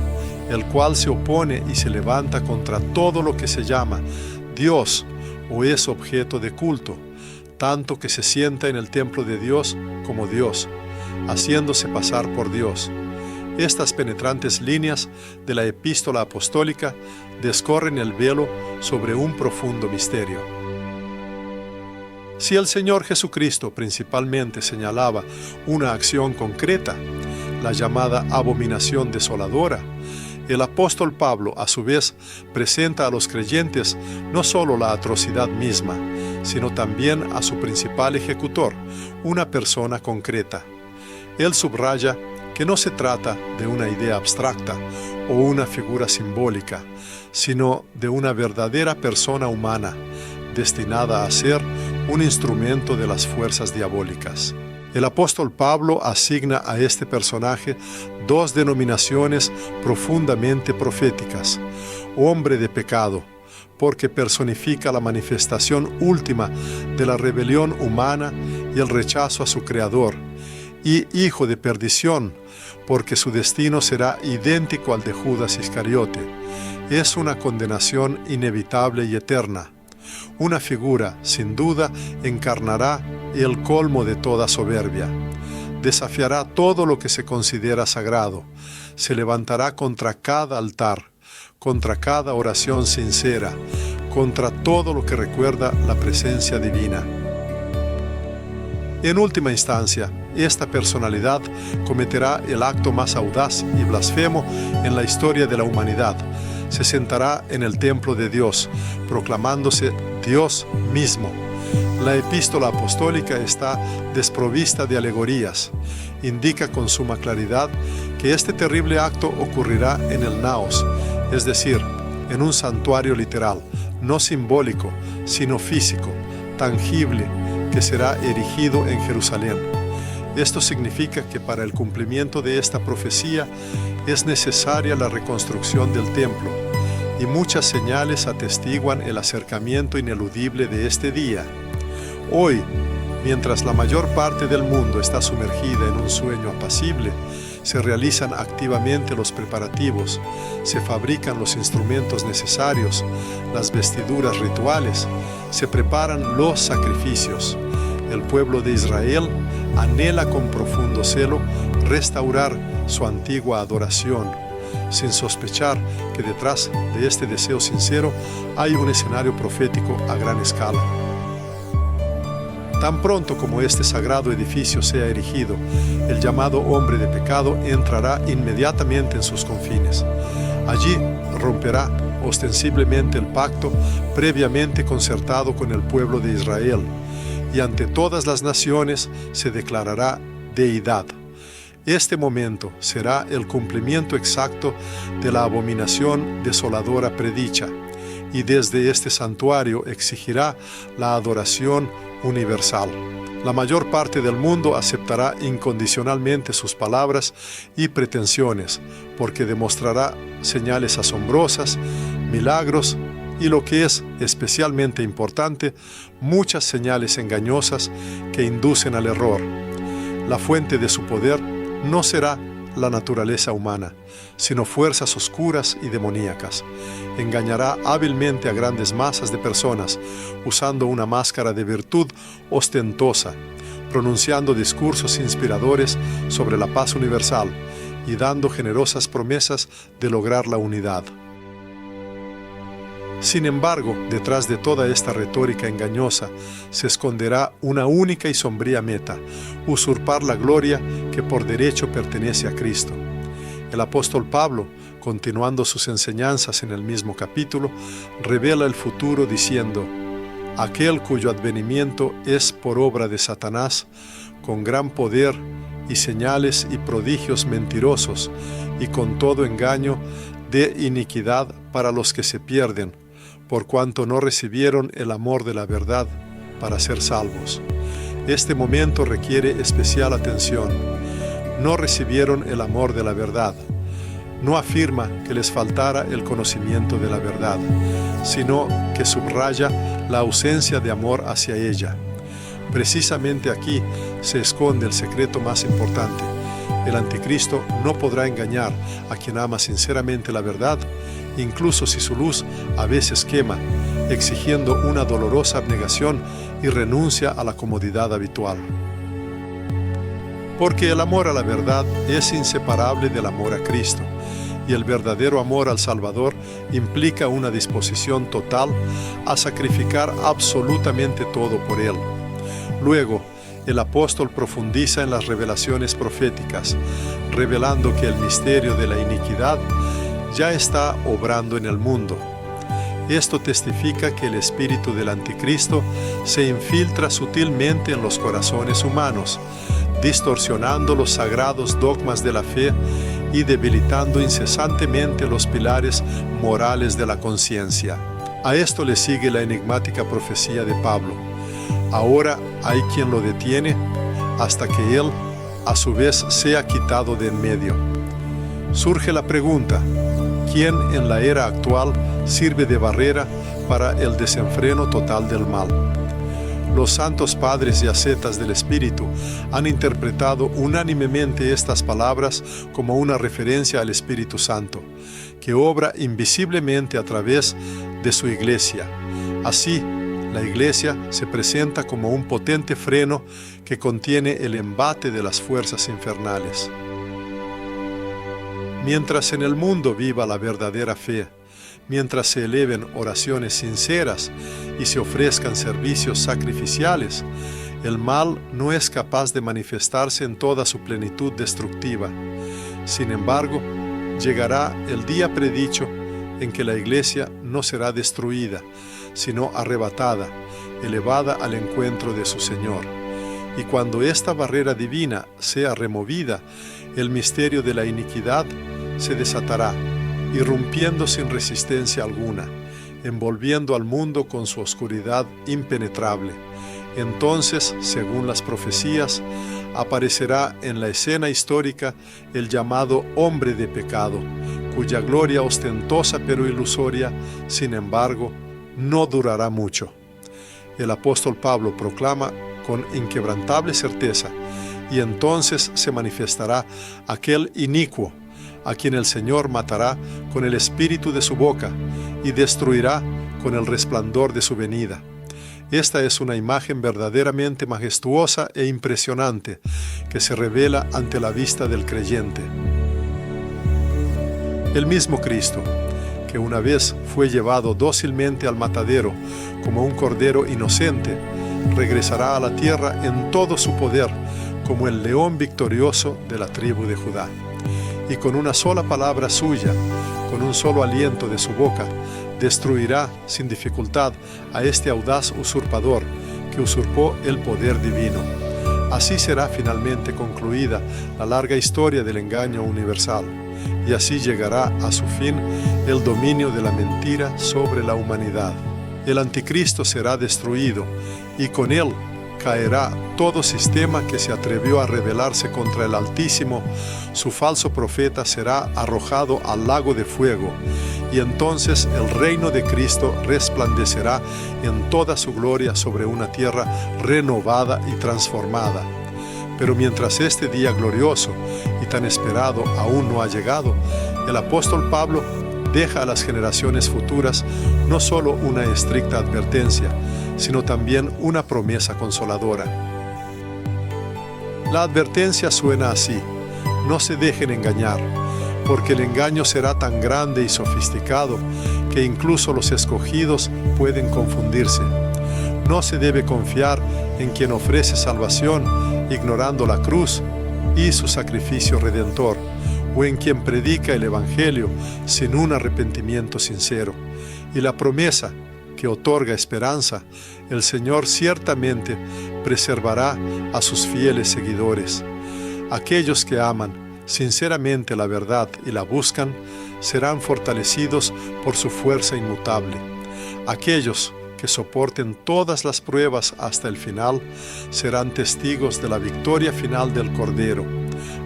el cual se opone y se levanta contra todo lo que se llama Dios o es objeto de culto, tanto que se sienta en el templo de Dios como Dios, haciéndose pasar por Dios. Estas penetrantes líneas de la epístola apostólica descorren el velo sobre un profundo misterio. Si el Señor Jesucristo principalmente señalaba una acción concreta, la llamada abominación desoladora, el apóstol Pablo, a su vez, presenta a los creyentes no solo la atrocidad misma, sino también a su principal ejecutor, una persona concreta. Él subraya que no se trata de una idea abstracta o una figura simbólica, sino de una verdadera persona humana, destinada a ser un instrumento de las fuerzas diabólicas. El apóstol Pablo asigna a este personaje dos denominaciones profundamente proféticas: hombre de pecado, porque personifica la manifestación última de la rebelión humana y el rechazo a su Creador, y hijo de perdición, porque su destino será idéntico al de Judas Iscariote. Es una condenación inevitable y eterna. Una figura, sin duda, encarnará el colmo de toda soberbia. Desafiará todo lo que se considera sagrado. Se levantará contra cada altar, contra cada oración sincera, contra todo lo que recuerda la presencia divina. En última instancia, esta personalidad cometerá el acto más audaz y blasfemo en la historia de la humanidad. Se sentará en el templo de Dios, proclamándose Dios mismo. La epístola apostólica está desprovista de alegorías. Indica con suma claridad que este terrible acto ocurrirá en el naos, es decir, en un santuario literal, no simbólico, sino físico, tangible, que será erigido en Jerusalén. Esto significa que para el cumplimiento de esta profecía es necesaria la reconstrucción del templo, y muchas señales atestiguan el acercamiento ineludible de este día. Hoy, mientras la mayor parte del mundo está sumergida en un sueño apacible, se realizan activamente los preparativos, se fabrican los instrumentos necesarios, las vestiduras rituales, se preparan los sacrificios. El pueblo de Israel anhela con profundo celo restaurar su antigua adoración, sin sospechar que detrás de este deseo sincero hay un escenario profético a gran escala. Tan pronto como este sagrado edificio sea erigido, el llamado hombre de pecado entrará inmediatamente en sus confines. Allí romperá ostensiblemente el pacto previamente concertado con el pueblo de Israel, y ante todas las naciones se declarará deidad. Este momento será el cumplimiento exacto de la abominación desoladora predicha, y desde este santuario exigirá la adoración universal. La mayor parte del mundo aceptará incondicionalmente sus palabras y pretensiones, porque demostrará señales asombrosas, milagros y, lo que es especialmente importante, muchas señales engañosas que inducen al error. La fuente de su poder no será la naturaleza humana, sino fuerzas oscuras y demoníacas. Engañará hábilmente a grandes masas de personas, usando una máscara de virtud ostentosa, pronunciando discursos inspiradores sobre la paz universal y dando generosas promesas de lograr la unidad. Sin embargo, detrás de toda esta retórica engañosa se esconderá una única y sombría meta: usurpar la gloria que por derecho pertenece a Cristo. El apóstol Pablo, continuando sus enseñanzas en el mismo capítulo, revela el futuro diciendo: aquel cuyo advenimiento es por obra de Satanás, con gran poder y señales y prodigios mentirosos, y con todo engaño de iniquidad para los que se pierden, por cuanto no recibieron el amor de la verdad para ser salvos. Este momento requiere especial atención. No recibieron el amor de la verdad. No afirma que les faltara el conocimiento de la verdad, sino que subraya la ausencia de amor hacia ella. Precisamente aquí se esconde el secreto más importante. El anticristo no podrá engañar a quien ama sinceramente la verdad, incluso si su luz a veces quema, exigiendo una dolorosa abnegación y renuncia a la comodidad habitual. Porque el amor a la verdad es inseparable del amor a Cristo, y el verdadero amor al Salvador implica una disposición total a sacrificar absolutamente todo por Él. Luego, el apóstol profundiza en las revelaciones proféticas, revelando que el misterio de la iniquidad ya está obrando en el mundo. Esto testifica que el espíritu del anticristo se infiltra sutilmente en los corazones humanos, distorsionando los sagrados dogmas de la fe y debilitando incesantemente los pilares morales de la conciencia. A esto le sigue la enigmática profecía de Pablo: ahora hay quien lo detiene, hasta que Él, a su vez, sea quitado de en medio. Surge la pregunta: ¿quién en la era actual sirve de barrera para el desenfreno total del mal? Los santos padres y ascetas del Espíritu han interpretado unánimemente estas palabras como una referencia al Espíritu Santo, que obra invisiblemente a través de su Iglesia. Así, la Iglesia se presenta como un potente freno que contiene el embate de las fuerzas infernales. Mientras en el mundo viva la verdadera fe, mientras se eleven oraciones sinceras y se ofrezcan servicios sacrificiales, el mal no es capaz de manifestarse en toda su plenitud destructiva. Sin embargo, llegará el día predicho en que la Iglesia no será destruida, sino arrebatada, elevada al encuentro de su Señor. Y cuando esta barrera divina sea removida, el misterio de la iniquidad se desatará, irrumpiendo sin resistencia alguna, envolviendo al mundo con su oscuridad impenetrable. Entonces, según las profecías, aparecerá en la escena histórica el llamado hombre de pecado, cuya gloria ostentosa pero ilusoria, sin embargo, no durará mucho. El apóstol Pablo proclama con inquebrantable certeza: y entonces se manifestará aquel inicuo, a quien el Señor matará con el espíritu de su boca y destruirá con el resplandor de su venida. Esta es una imagen verdaderamente majestuosa e impresionante que se revela ante la vista del creyente. El mismo Cristo, que una vez fue llevado dócilmente al matadero como un cordero inocente, regresará a la tierra en todo su poder como el león victorioso de la tribu de Judá. Y con una sola palabra suya, con un solo aliento de su boca, destruirá sin dificultad a este audaz usurpador que usurpó el poder divino. Así será finalmente concluida la larga historia del engaño universal, y así llegará a su fin el dominio de la mentira sobre la humanidad. El anticristo será destruido, y con él caerá todo sistema que se atrevió a rebelarse contra el Altísimo. Su falso profeta será arrojado al lago de fuego, y entonces el reino de Cristo resplandecerá en toda su gloria sobre una tierra renovada y transformada. Pero mientras este día glorioso y tan esperado aún no ha llegado, el apóstol Pablo deja a las generaciones futuras no solo una estricta advertencia, sino también una promesa consoladora. La advertencia suena así: no se dejen engañar, porque el engaño será tan grande y sofisticado que incluso los escogidos pueden confundirse. No se debe confiar en quien ofrece salvación ignorando la cruz y su sacrificio redentor, o en quien predica el Evangelio sin un arrepentimiento sincero. Y la promesa que otorga esperanza, el Señor ciertamente preservará a sus fieles seguidores. Aquellos que aman sinceramente la verdad y la buscan, serán fortalecidos por su fuerza inmutable. Aquellos que soporten todas las pruebas hasta el final, serán testigos de la victoria final del Cordero.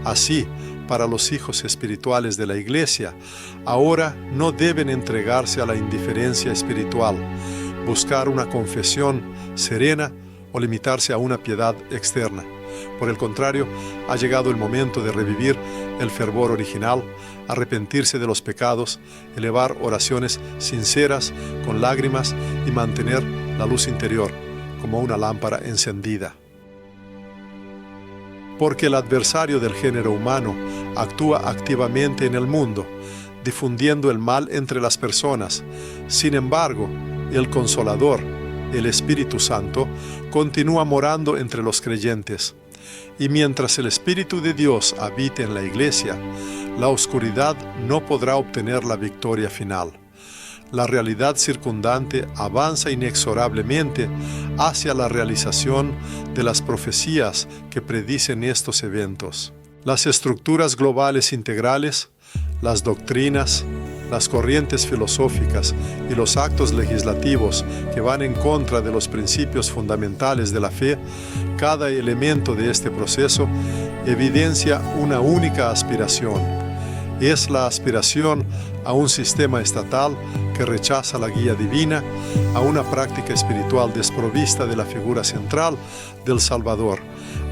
Así, para los hijos espirituales de la Iglesia, ahora no deben entregarse a la indiferencia espiritual, buscar una confesión serena o limitarse a una piedad externa. Por el contrario, ha llegado el momento de revivir el fervor original, arrepentirse de los pecados, elevar oraciones sinceras con lágrimas y mantener la luz interior como una lámpara encendida. Porque el adversario del género humano actúa activamente en el mundo, difundiendo el mal entre las personas. Sin embargo, el Consolador, el Espíritu Santo, continúa morando entre los creyentes. Y mientras el Espíritu de Dios habite en la Iglesia, la oscuridad no podrá obtener la victoria final. La realidad circundante avanza inexorablemente hacia la realización de las profecías que predicen estos eventos. Las estructuras globales integrales, las doctrinas, las corrientes filosóficas y los actos legislativos que van en contra de los principios fundamentales de la fe, cada elemento de este proceso evidencia una única aspiración. Es la aspiración a un sistema estatal que rechaza la guía divina, a una práctica espiritual desprovista de la figura central del Salvador,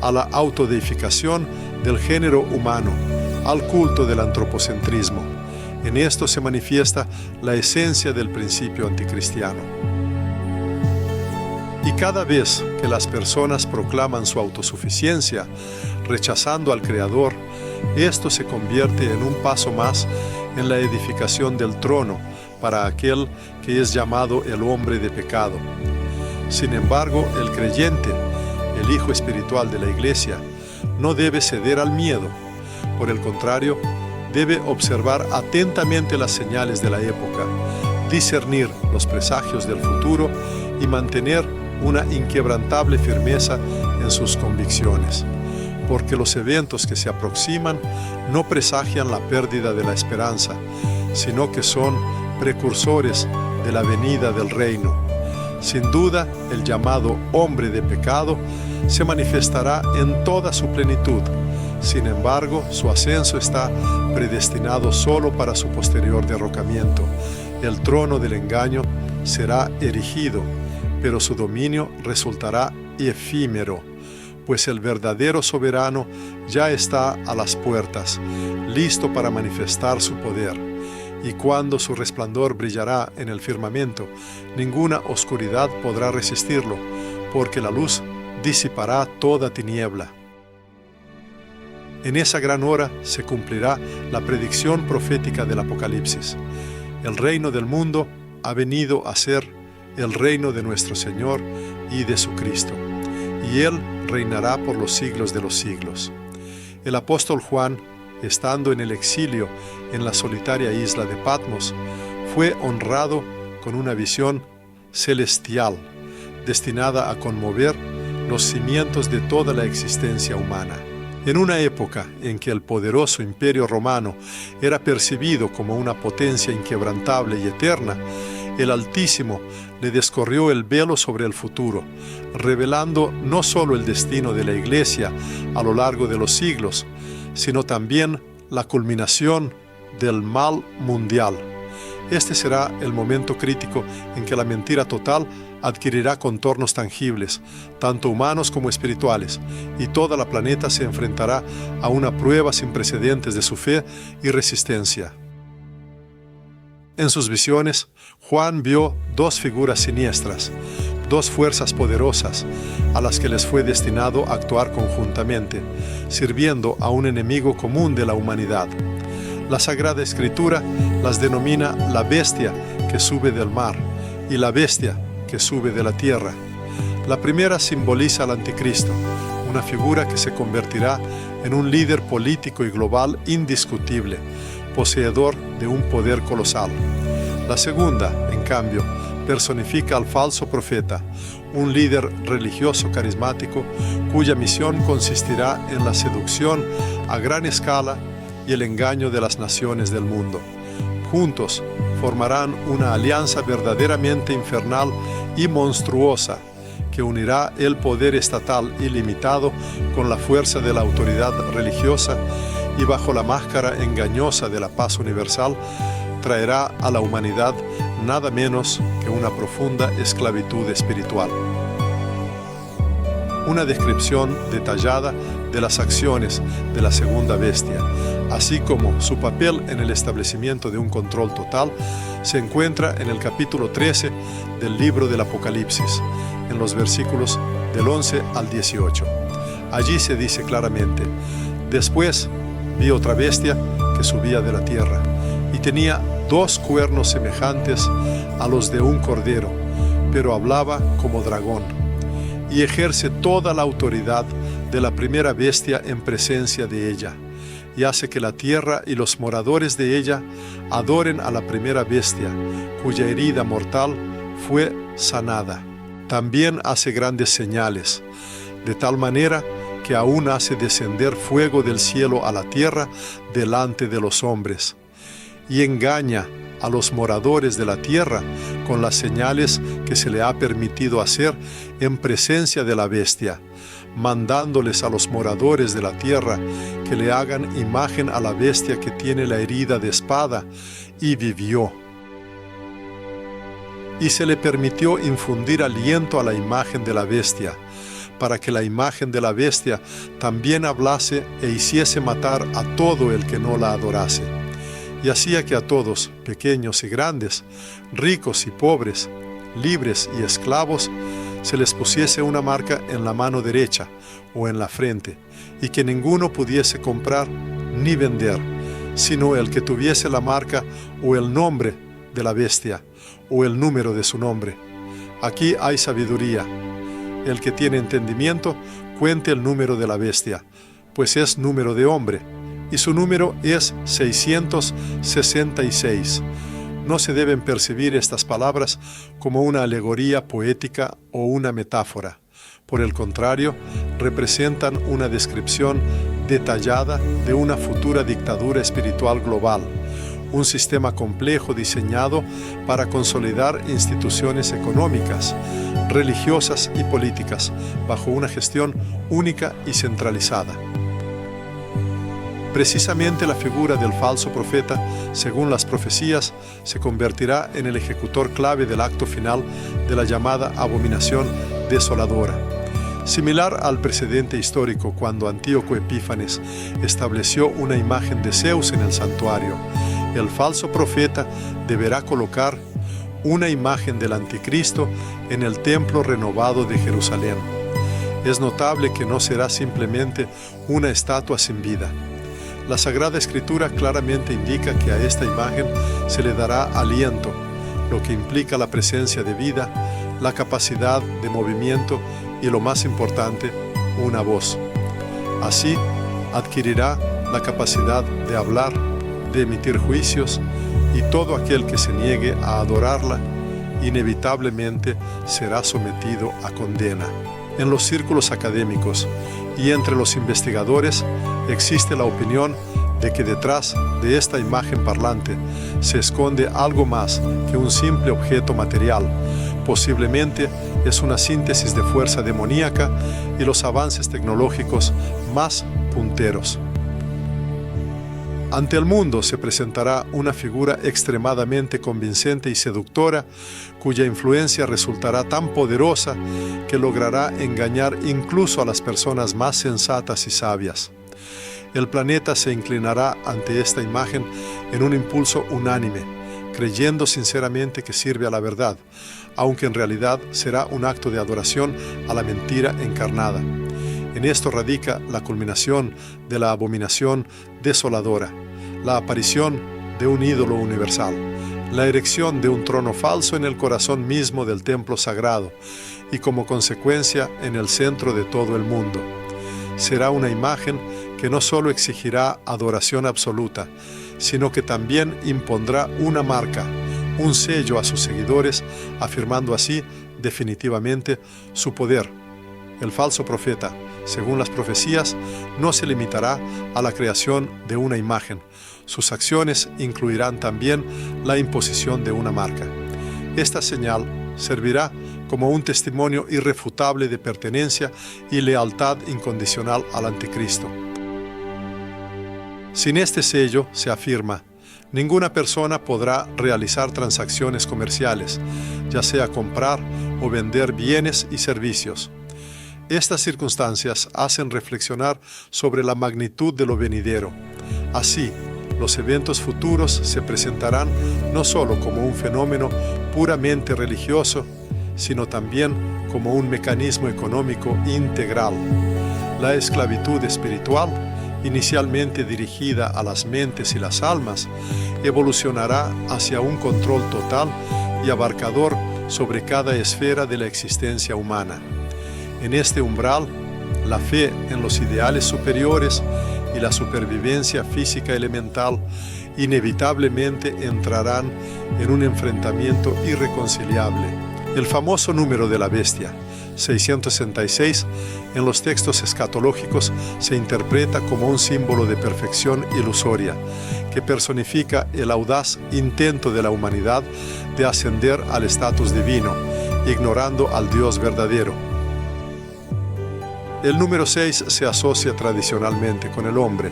a la autodeificación del género humano, al culto del antropocentrismo. En esto se manifiesta la esencia del principio anticristiano. Y cada vez que las personas proclaman su autosuficiencia, rechazando al Creador, esto se convierte en un paso más en la edificación del trono para aquel que es llamado el hombre de pecado. Sin embargo, el creyente, el hijo espiritual de la Iglesia, no debe ceder al miedo. Por el contrario, debe observar atentamente las señales de la época, discernir los presagios del futuro y mantener una inquebrantable firmeza en sus convicciones, porque los eventos que se aproximan no presagian la pérdida de la esperanza, sino que son precursores de la venida del reino. Sin duda, el llamado hombre de pecado se manifestará en toda su plenitud. Sin embargo, su ascenso está predestinado solo para su posterior derrocamiento. El trono del engaño será erigido, pero su dominio resultará efímero, pues el verdadero soberano ya está a las puertas, listo para manifestar su poder. Y cuando su resplandor brillará en el firmamento, ninguna oscuridad podrá resistirlo, porque la luz disipará toda tiniebla. En esa gran hora se cumplirá la predicción profética del Apocalipsis. El reino del mundo ha venido a ser el reino de nuestro Señor y de su Cristo, y Él reinará por los siglos de los siglos. El apóstol Juan, estando en el exilio en la solitaria isla de Patmos, fue honrado con una visión celestial, destinada a conmover los cimientos de toda la existencia humana. En una época en que el poderoso imperio romano era percibido como una potencia inquebrantable y eterna, el Altísimo le descorrió el velo sobre el futuro, revelando no solo el destino de la Iglesia a lo largo de los siglos, sino también la culminación del mal mundial. Este será el momento crítico en que la mentira total adquirirá contornos tangibles, tanto humanos como espirituales, y toda la planeta se enfrentará a una prueba sin precedentes de su fe y resistencia. En sus visiones, Juan vio dos figuras siniestras, dos fuerzas poderosas, a las que les fue destinado actuar conjuntamente, sirviendo a un enemigo común de la humanidad. La Sagrada Escritura las denomina la bestia que sube del mar y la bestia que sube de la tierra. La primera simboliza al Anticristo, una figura que se convertirá en un líder político y global indiscutible, poseedor de un poder colosal. La segunda, en cambio, personifica al falso profeta, un líder religioso carismático cuya misión consistirá en la seducción a gran escala y el engaño de las naciones del mundo. Juntos formarán una alianza verdaderamente infernal y monstruosa que unirá el poder estatal ilimitado con la fuerza de la autoridad religiosa y bajo la máscara engañosa de la paz universal traerá a la humanidad nada menos que una profunda esclavitud espiritual. Una descripción detallada de las acciones de la segunda bestia, así como su papel en el establecimiento de un control total, se encuentra en el capítulo 13 del libro del Apocalipsis, en los versículos del 11 al 18. Allí se dice claramente: «Después vi otra bestia que subía de la tierra, y tenía 2 cuernos semejantes a los de un cordero, pero hablaba como dragón, y ejerce toda la autoridad de la primera bestia en presencia de ella, y hace que la tierra y los moradores de ella adoren a la primera bestia, cuya herida mortal fue sanada. También hace grandes señales, de tal manera que aún hace descender fuego del cielo a la tierra delante de los hombres. y engaña a los moradores de la tierra con las señales que se le ha permitido hacer en presencia de la bestia, mandándoles a los moradores de la tierra que le hagan imagen a la bestia que tiene la herida de espada y vivió. Y se le permitió infundir aliento a la imagen de la bestia, para que la imagen de la bestia también hablase e hiciese matar a todo el que no la adorase. Y hacía que a todos, pequeños y grandes, ricos y pobres, libres y esclavos, se les pusiese una marca en la mano derecha o en la frente, y que ninguno pudiese comprar ni vender, sino el que tuviese la marca o el nombre de la bestia, o el número de su nombre. Aquí hay sabiduría. El que tiene entendimiento, cuente el número de la bestia, pues es número de hombre, y su número es 666. No se deben percibir estas palabras como una alegoría poética o una metáfora. Por el contrario, representan una descripción detallada de una futura dictadura espiritual global, un sistema complejo diseñado para consolidar instituciones económicas, religiosas y políticas bajo una gestión única y centralizada. Precisamente la figura del falso profeta, según las profecías, se convertirá en el ejecutor clave del acto final de la llamada abominación desoladora. Similar al precedente histórico cuando Antíoco Epífanes estableció una imagen de Zeus en el santuario, el falso profeta deberá colocar una imagen del anticristo en el templo renovado de Jerusalén. Es notable que no será simplemente una estatua sin vida. La Sagrada Escritura claramente indica que a esta imagen se le dará aliento, lo que implica la presencia de vida, la capacidad de movimiento y, lo más importante, una voz. Así, adquirirá la capacidad de hablar, de emitir juicios, y todo aquel que se niegue a adorarla, inevitablemente será sometido a condena. En los círculos académicos y entre los investigadores existe la opinión de que detrás de esta imagen parlante se esconde algo más que un simple objeto material. Posiblemente es una síntesis de fuerza demoníaca y los avances tecnológicos más punteros. Ante el mundo se presentará una figura extremadamente convincente y seductora, cuya influencia resultará tan poderosa que logrará engañar incluso a las personas más sensatas y sabias. El planeta se inclinará ante esta imagen en un impulso unánime, creyendo sinceramente que sirve a la verdad, aunque en realidad será un acto de adoración a la mentira encarnada. En esto radica la culminación de la abominación desoladora, la aparición de un ídolo universal, la erección de un trono falso en el corazón mismo del templo sagrado y como consecuencia en el centro de todo el mundo. Será una imagen que no solo exigirá adoración absoluta, sino que también impondrá una marca, un sello a sus seguidores, afirmando así definitivamente su poder. El falso profeta, según las profecías, no se limitará a la creación de una imagen. Sus acciones incluirán también la imposición de una marca. Esta señal servirá como un testimonio irrefutable de pertenencia y lealtad incondicional al anticristo. Sin este sello, se afirma, ninguna persona podrá realizar transacciones comerciales, ya sea comprar o vender bienes y servicios. Estas circunstancias hacen reflexionar sobre la magnitud de lo venidero. Así, los eventos futuros se presentarán no solo como un fenómeno puramente religioso, sino también como un mecanismo económico integral. La esclavitud espiritual, inicialmente dirigida a las mentes y las almas, evolucionará hacia un control total y abarcador sobre cada esfera de la existencia humana. En este umbral, la fe en los ideales superiores y la supervivencia física elemental inevitablemente entrarán en un enfrentamiento irreconciliable. El famoso número de la bestia, 666, en los textos escatológicos se interpreta como un símbolo de perfección ilusoria, que personifica el audaz intento de la humanidad de ascender al estatus divino, ignorando al Dios verdadero. El número 6 se asocia tradicionalmente con el hombre,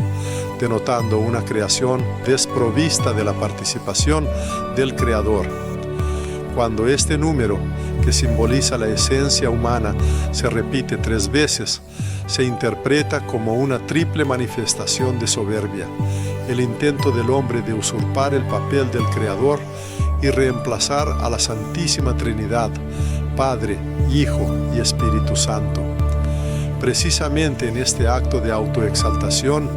denotando una creación desprovista de la participación del Creador. Cuando este número, que simboliza la esencia humana, se repite 3 veces, se interpreta como una triple manifestación de soberbia, el intento del hombre de usurpar el papel del Creador y reemplazar a la Santísima Trinidad, Padre, Hijo y Espíritu Santo. Precisamente en este acto de autoexaltación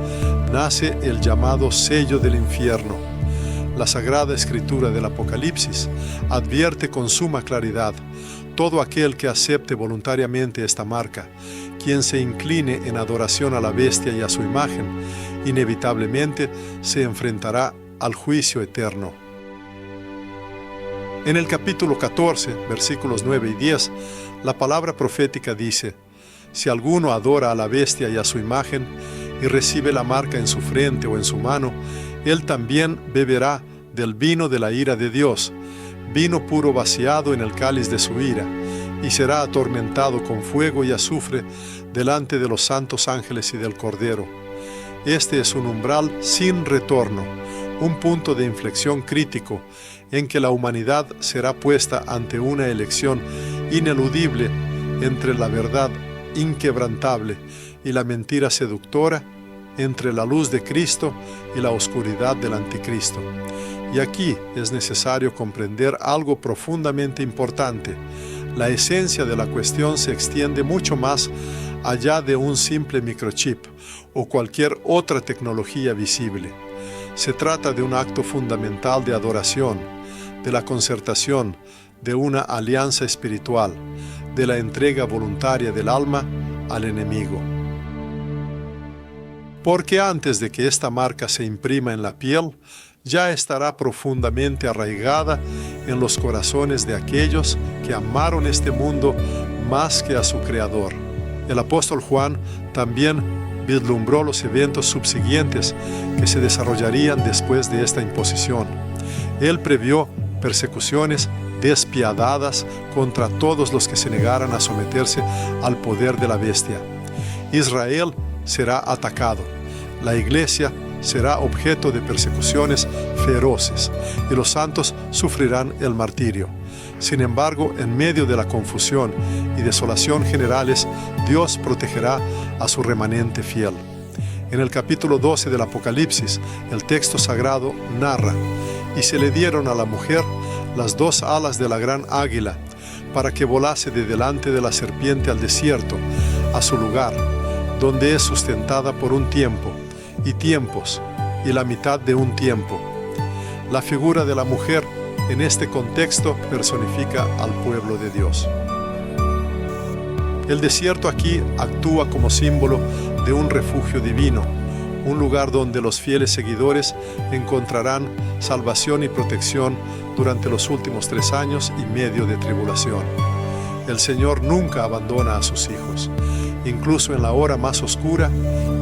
nace el llamado sello del infierno. La Sagrada Escritura del Apocalipsis advierte con suma claridad: todo aquel que acepte voluntariamente esta marca, quien se incline en adoración a la bestia y a su imagen, inevitablemente se enfrentará al juicio eterno. En el capítulo 14, versículos 9 y 10, la palabra profética dice: si alguno adora a la bestia y a su imagen, y recibe la marca en su frente o en su mano, él también beberá del vino de la ira de Dios, vino puro vaciado en el cáliz de su ira, y será atormentado con fuego y azufre delante de los santos ángeles y del Cordero. Este es un umbral sin retorno, un punto de inflexión crítico en que la humanidad será puesta ante una elección ineludible entre la verdad inquebrantable y la mentira seductora, entre la luz de Cristo y la oscuridad del anticristo. Y aquí es necesario comprender algo profundamente importante. La esencia de la cuestión se extiende mucho más allá de un simple microchip o cualquier otra tecnología visible. Se trata de un acto fundamental de adoración, de la concertación, de una alianza espiritual, de la entrega voluntaria del alma al enemigo. Porque antes de que esta marca se imprima en la piel, ya estará profundamente arraigada en los corazones de aquellos que amaron este mundo más que a su Creador. El apóstol Juan también vislumbró los eventos subsiguientes que se desarrollarían después de esta imposición. Él previó persecuciones despiadadas contra todos los que se negaran a someterse al poder de la bestia. Israel será atacado. La iglesia será objeto de persecuciones feroces y los santos sufrirán el martirio. Sin embargo, en medio de la confusión y desolación generales, Dios protegerá a su remanente fiel. En el capítulo 12 del Apocalipsis, el texto sagrado narra: y se le dieron a la mujer las 2 alas de la gran águila, para que volase de delante de la serpiente al desierto, a su lugar, donde es sustentada por un tiempo, y tiempos, y la mitad de un tiempo. La figura de la mujer en este contexto personifica al pueblo de Dios. El desierto aquí actúa como símbolo de un refugio divino, un lugar donde los fieles seguidores encontrarán salvación y protección durante los últimos 3 años y medio de tribulación. El Señor nunca abandona a sus hijos. Incluso en la hora más oscura,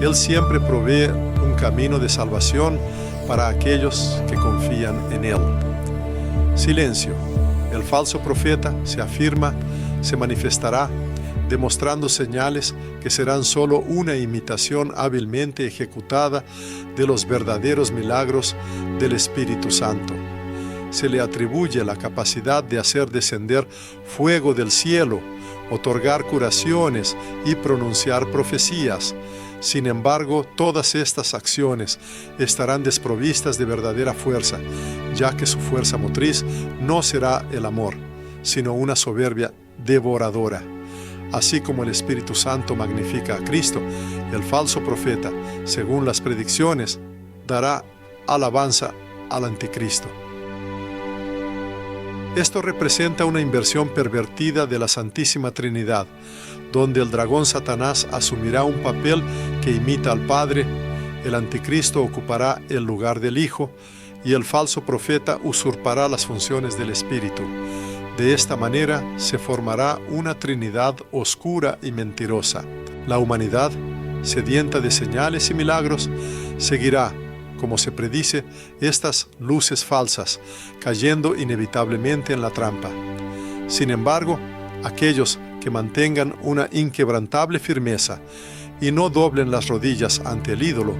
Él siempre provee un camino de salvación para aquellos que confían en Él. Silencio. El falso profeta se afirma, se manifestará, demostrando señales que serán solo una imitación hábilmente ejecutada de los verdaderos milagros del Espíritu Santo. Se le atribuye la capacidad de hacer descender fuego del cielo, otorgar curaciones y pronunciar profecías. Sin embargo, todas estas acciones estarán desprovistas de verdadera fuerza, ya que su fuerza motriz no será el amor, sino una soberbia devoradora. Así como el Espíritu Santo magnifica a Cristo, el falso profeta, según las predicciones, dará alabanza al anticristo. Esto representa una inversión pervertida de la Santísima Trinidad, donde el dragón Satanás asumirá un papel que imita al Padre, el anticristo ocupará el lugar del Hijo y el falso profeta usurpará las funciones del Espíritu. De esta manera se formará una trinidad oscura y mentirosa. La humanidad, sedienta de señales y milagros, seguirá, como se predice, estas luces falsas, cayendo inevitablemente en la trampa. Sin embargo, aquellos que mantengan una inquebrantable firmeza y no doblen las rodillas ante el ídolo,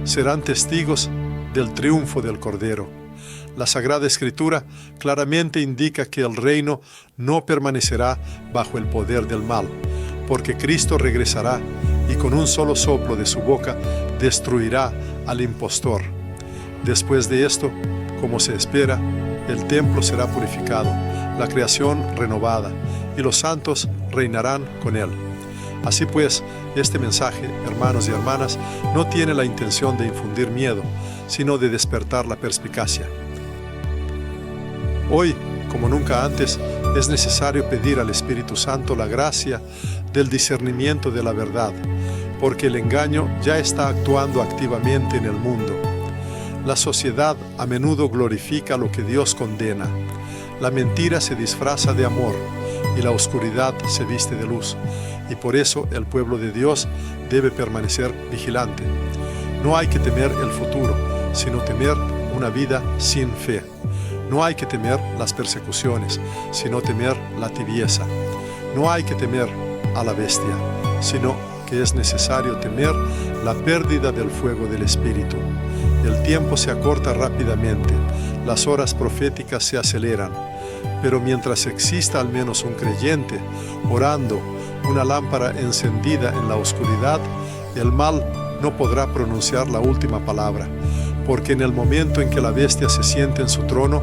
serán testigos del triunfo del Cordero. La Sagrada Escritura claramente indica que el reino no permanecerá bajo el poder del mal, porque Cristo regresará y con un solo soplo de su boca destruirá al impostor. Después de esto, como se espera, el templo será purificado, la creación renovada, y los santos reinarán con él. Así pues, este mensaje, hermanos y hermanas, no tiene la intención de infundir miedo, sino de despertar la perspicacia. Hoy, como nunca antes, es necesario pedir al Espíritu Santo la gracia del discernimiento de la verdad, porque el engaño ya está actuando activamente en el mundo. La sociedad a menudo glorifica lo que Dios condena. La mentira se disfraza de amor y la oscuridad se viste de luz, y por eso el pueblo de Dios debe permanecer vigilante. No hay que temer el futuro, sino temer una vida sin fe. No hay que temer las persecuciones, sino temer la tibieza. No hay que temer a la bestia, sino que es necesario temer la pérdida del fuego del Espíritu. El tiempo se acorta rápidamente, las horas proféticas se aceleran, pero mientras exista al menos un creyente orando, una lámpara encendida en la oscuridad, el mal no podrá pronunciar la última palabra, porque en el momento en que la bestia se siente en su trono,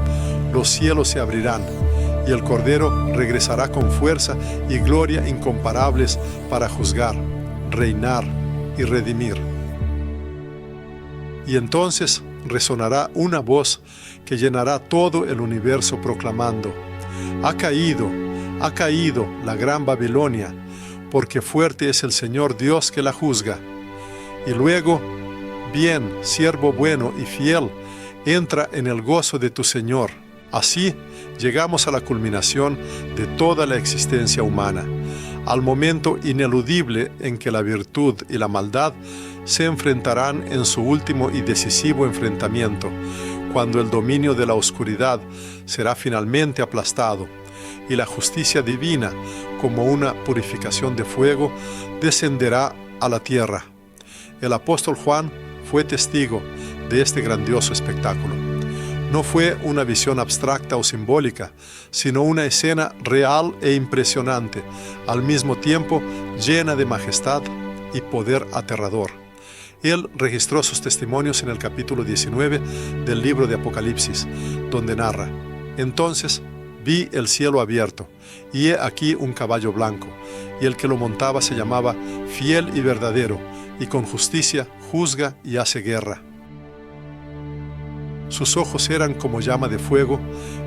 los cielos se abrirán, y el Cordero regresará con fuerza y gloria incomparables para juzgar, reinar y redimir. Y entonces resonará una voz que llenará todo el universo proclamando: ha caído la gran Babilonia, porque fuerte es el Señor Dios que la juzga. Y luego: bien, siervo bueno y fiel, entra en el gozo de tu Señor. Así llegamos a la culminación de toda la existencia humana, al momento ineludible en que la virtud y la maldad se enfrentarán en su último y decisivo enfrentamiento, cuando el dominio de la oscuridad será finalmente aplastado y la justicia divina, como una purificación de fuego, descenderá a la tierra. El apóstol Juan fue testigo de este grandioso espectáculo. No fue una visión abstracta o simbólica, sino una escena real e impresionante, al mismo tiempo llena de majestad y poder aterrador. Él registró sus testimonios en el capítulo 19 del libro de Apocalipsis, donde narra: entonces vi el cielo abierto, y he aquí un caballo blanco, y el que lo montaba se llamaba Fiel y Verdadero, y con justicia juzga y hace guerra. Sus ojos eran como llama de fuego,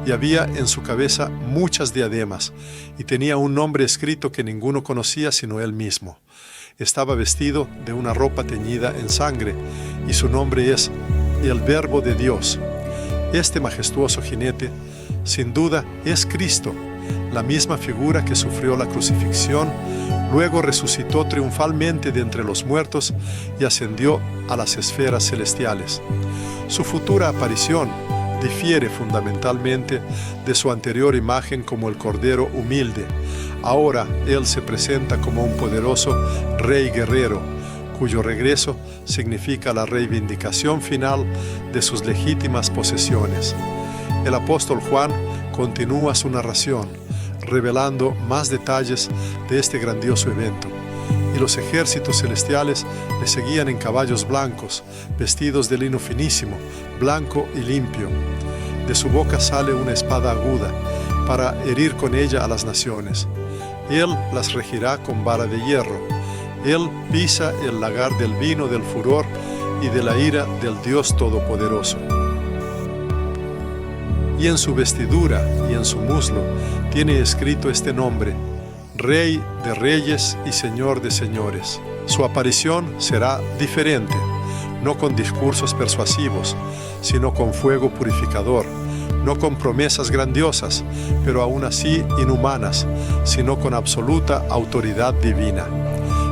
y había en su cabeza muchas diademas, y tenía un nombre escrito que ninguno conocía sino él mismo. Estaba vestido de una ropa teñida en sangre, y su nombre es el Verbo de Dios. Este majestuoso jinete, sin duda, es Cristo, la misma figura que sufrió la crucifixión, luego resucitó triunfalmente de entre los muertos y ascendió a las esferas celestiales. Su futura aparición difiere fundamentalmente de su anterior imagen como el Cordero humilde. Ahora Él se presenta como un poderoso Rey guerrero, cuyo regreso significa la reivindicación final de sus legítimas posesiones. El apóstol Juan continúa su narración, revelando más detalles de este grandioso evento. Y los ejércitos celestiales le seguían en caballos blancos, vestidos de lino finísimo, blanco y limpio. De su boca sale una espada aguda, para herir con ella a las naciones. Él las regirá con vara de hierro. Él pisa el lagar del vino del furor y de la ira del Dios Todopoderoso. Y en su vestidura y en su muslo tiene escrito este nombre: Rey de Reyes y Señor de Señores. Su aparición será diferente, no con discursos persuasivos, sino con fuego purificador, no con promesas grandiosas, pero aún así inhumanas, sino con absoluta autoridad divina.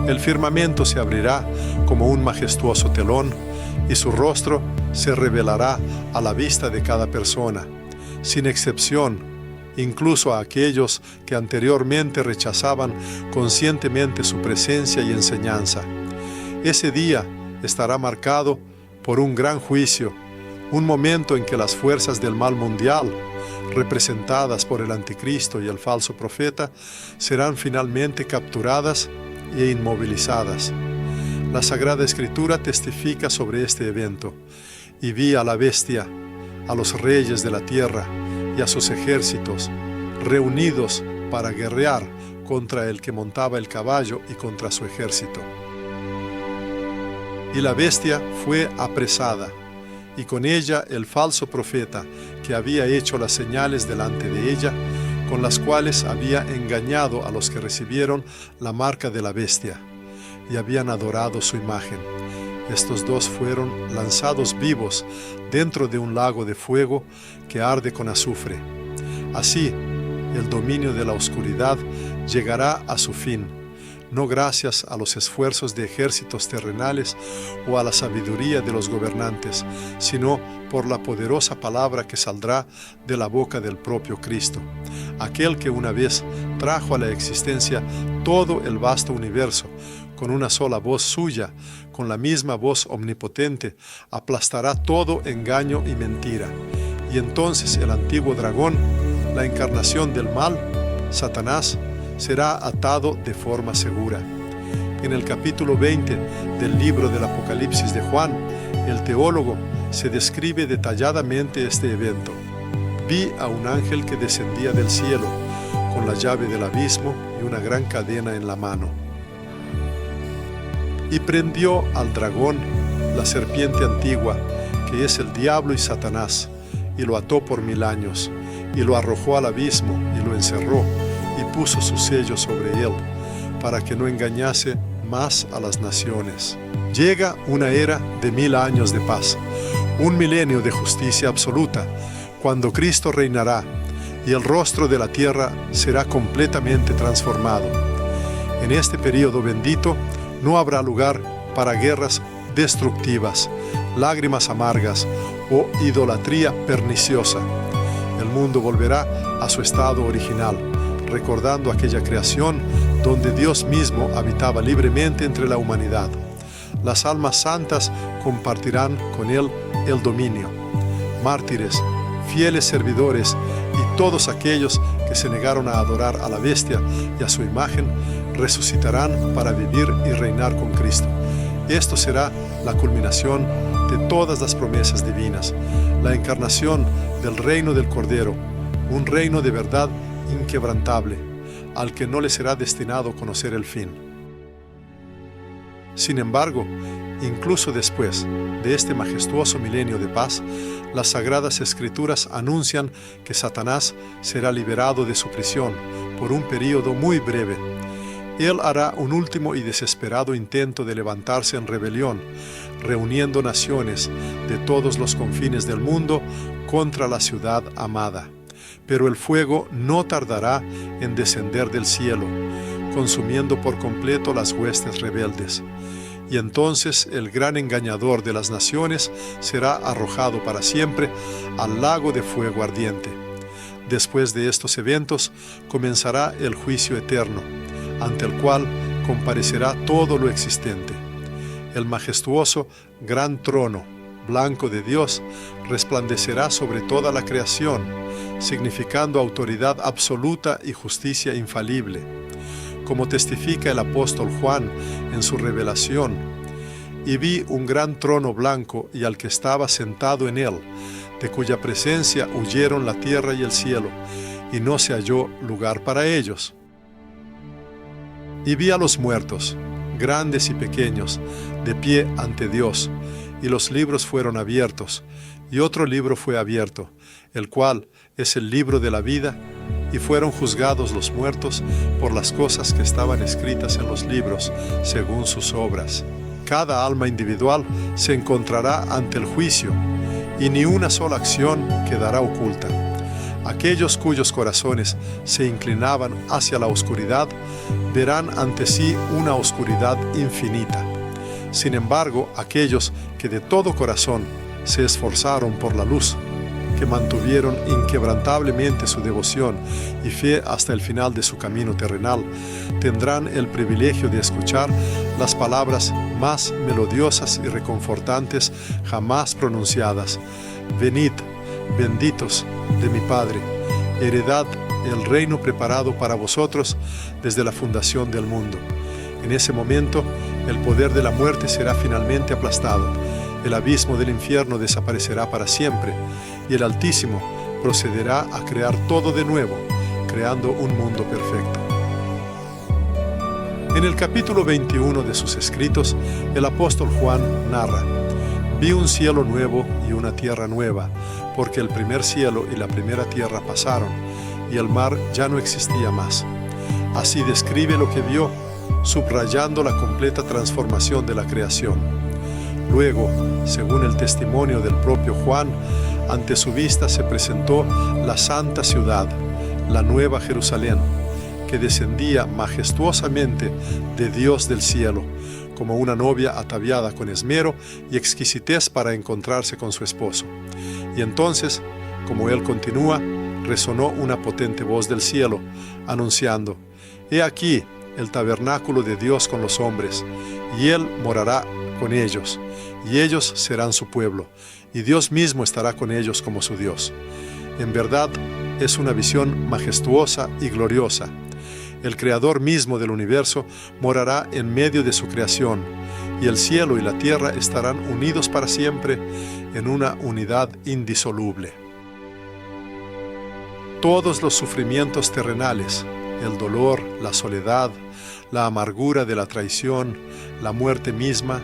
El firmamento se abrirá como un majestuoso telón, y su rostro se revelará a la vista de cada persona, sin excepción, incluso a aquellos que anteriormente rechazaban conscientemente su presencia y enseñanza. Ese día estará marcado por un gran juicio, un momento en que las fuerzas del mal mundial, representadas por el anticristo y el falso profeta, serán finalmente capturadas e inmovilizadas. La Sagrada Escritura testifica sobre este evento. Y vi a la bestia, a los reyes de la tierra y a sus ejércitos, reunidos para guerrear contra el que montaba el caballo y contra su ejército. Y la bestia fue apresada, y con ella el falso profeta, que había hecho las señales delante de ella, con las cuales había engañado a los que recibieron la marca de la bestia, y habían adorado su imagen. Estos dos fueron lanzados vivos dentro de un lago de fuego que arde con azufre. Así, el dominio de la oscuridad llegará a su fin, no gracias a los esfuerzos de ejércitos terrenales o a la sabiduría de los gobernantes, sino por la poderosa palabra que saldrá de la boca del propio Cristo, aquel que una vez trajo a la existencia todo el vasto universo. Con una sola voz suya, con la misma voz omnipotente, aplastará todo engaño y mentira. Y entonces el antiguo dragón, la encarnación del mal, Satanás, será atado de forma segura. En el capítulo 20 del libro del Apocalipsis de Juan, el teólogo se describe detalladamente este evento. Vi a un ángel que descendía del cielo, con la llave del abismo y una gran cadena en la mano. Y prendió al dragón, la serpiente antigua, que es el diablo y Satanás, y lo ató por 1000 años, y lo arrojó al abismo, y lo encerró, y puso su sello sobre él, para que no engañase más a las naciones. Llega una era de 1000 años de paz, un milenio de justicia absoluta, cuando Cristo reinará, y el rostro de la tierra será completamente transformado. En este período bendito, no habrá lugar para guerras destructivas, lágrimas amargas o idolatría perniciosa. El mundo volverá a su estado original, recordando aquella creación donde Dios mismo habitaba libremente entre la humanidad. Las almas santas compartirán con Él el dominio. Mártires, fieles servidores y todos aquellos que se negaron a adorar a la bestia y a su imagen, resucitarán para vivir y reinar con Cristo. Esto será la culminación de todas las promesas divinas, la encarnación del reino del Cordero, un reino de verdad inquebrantable, al que no le será destinado conocer el fin. Sin embargo, incluso después de este majestuoso milenio de paz, las Sagradas Escrituras anuncian que Satanás será liberado de su prisión por un período muy breve. Él hará un último y desesperado intento de levantarse en rebelión, reuniendo naciones de todos los confines del mundo contra la ciudad amada. Pero el fuego no tardará en descender del cielo, consumiendo por completo las huestes rebeldes. Y entonces el gran engañador de las naciones será arrojado para siempre al lago de fuego ardiente. Después de estos eventos comenzará el juicio eterno, ante el cual comparecerá todo lo existente. El majestuoso gran trono blanco de Dios resplandecerá sobre toda la creación, significando autoridad absoluta y justicia infalible. Como testifica el apóstol Juan en su revelación, y vi un gran trono blanco y al que estaba sentado en él, de cuya presencia huyeron la tierra y el cielo, y no se halló lugar para ellos. Y vi a los muertos, grandes y pequeños, de pie ante Dios, y los libros fueron abiertos, y otro libro fue abierto, el cual es el libro de la vida, y fueron juzgados los muertos por las cosas que estaban escritas en los libros, según sus obras. Cada alma individual se encontrará ante el juicio, y ni una sola acción quedará oculta. Aquellos cuyos corazones se inclinaban hacia la oscuridad verán ante sí una oscuridad infinita. Sin embargo, aquellos que de todo corazón se esforzaron por la luz, que mantuvieron inquebrantablemente su devoción y fe hasta el final de su camino terrenal, tendrán el privilegio de escuchar las palabras más melodiosas y reconfortantes jamás pronunciadas. Venid, benditos de mi Padre, heredad el reino preparado para vosotros desde la fundación del mundo. En ese momento, el poder de la muerte será finalmente aplastado, el abismo del infierno desaparecerá para siempre, y el Altísimo procederá a crear todo de nuevo, creando un mundo perfecto. En el capítulo 21 de sus escritos, el apóstol Juan narra: vi un cielo nuevo y una tierra nueva, porque el primer cielo y la primera tierra pasaron, y el mar ya no existía más. Así describe lo que vio, subrayando la completa transformación de la creación. Luego, según el testimonio del propio Juan, ante su vista se presentó la santa ciudad, la Nueva Jerusalén, que descendía majestuosamente de Dios del cielo, como una novia ataviada con esmero y exquisitez para encontrarse con su esposo. Y entonces, como él continúa, resonó una potente voz del cielo, anunciando: «He aquí el tabernáculo de Dios con los hombres, y Él morará con ellos, y ellos serán su pueblo, y Dios mismo estará con ellos como su Dios». En verdad, es una visión majestuosa y gloriosa. El Creador mismo del universo morará en medio de su creación, y el cielo y la tierra estarán unidos para siempre en una unidad indisoluble. Todos los sufrimientos terrenales, el dolor, la soledad, la amargura de la traición, la muerte misma,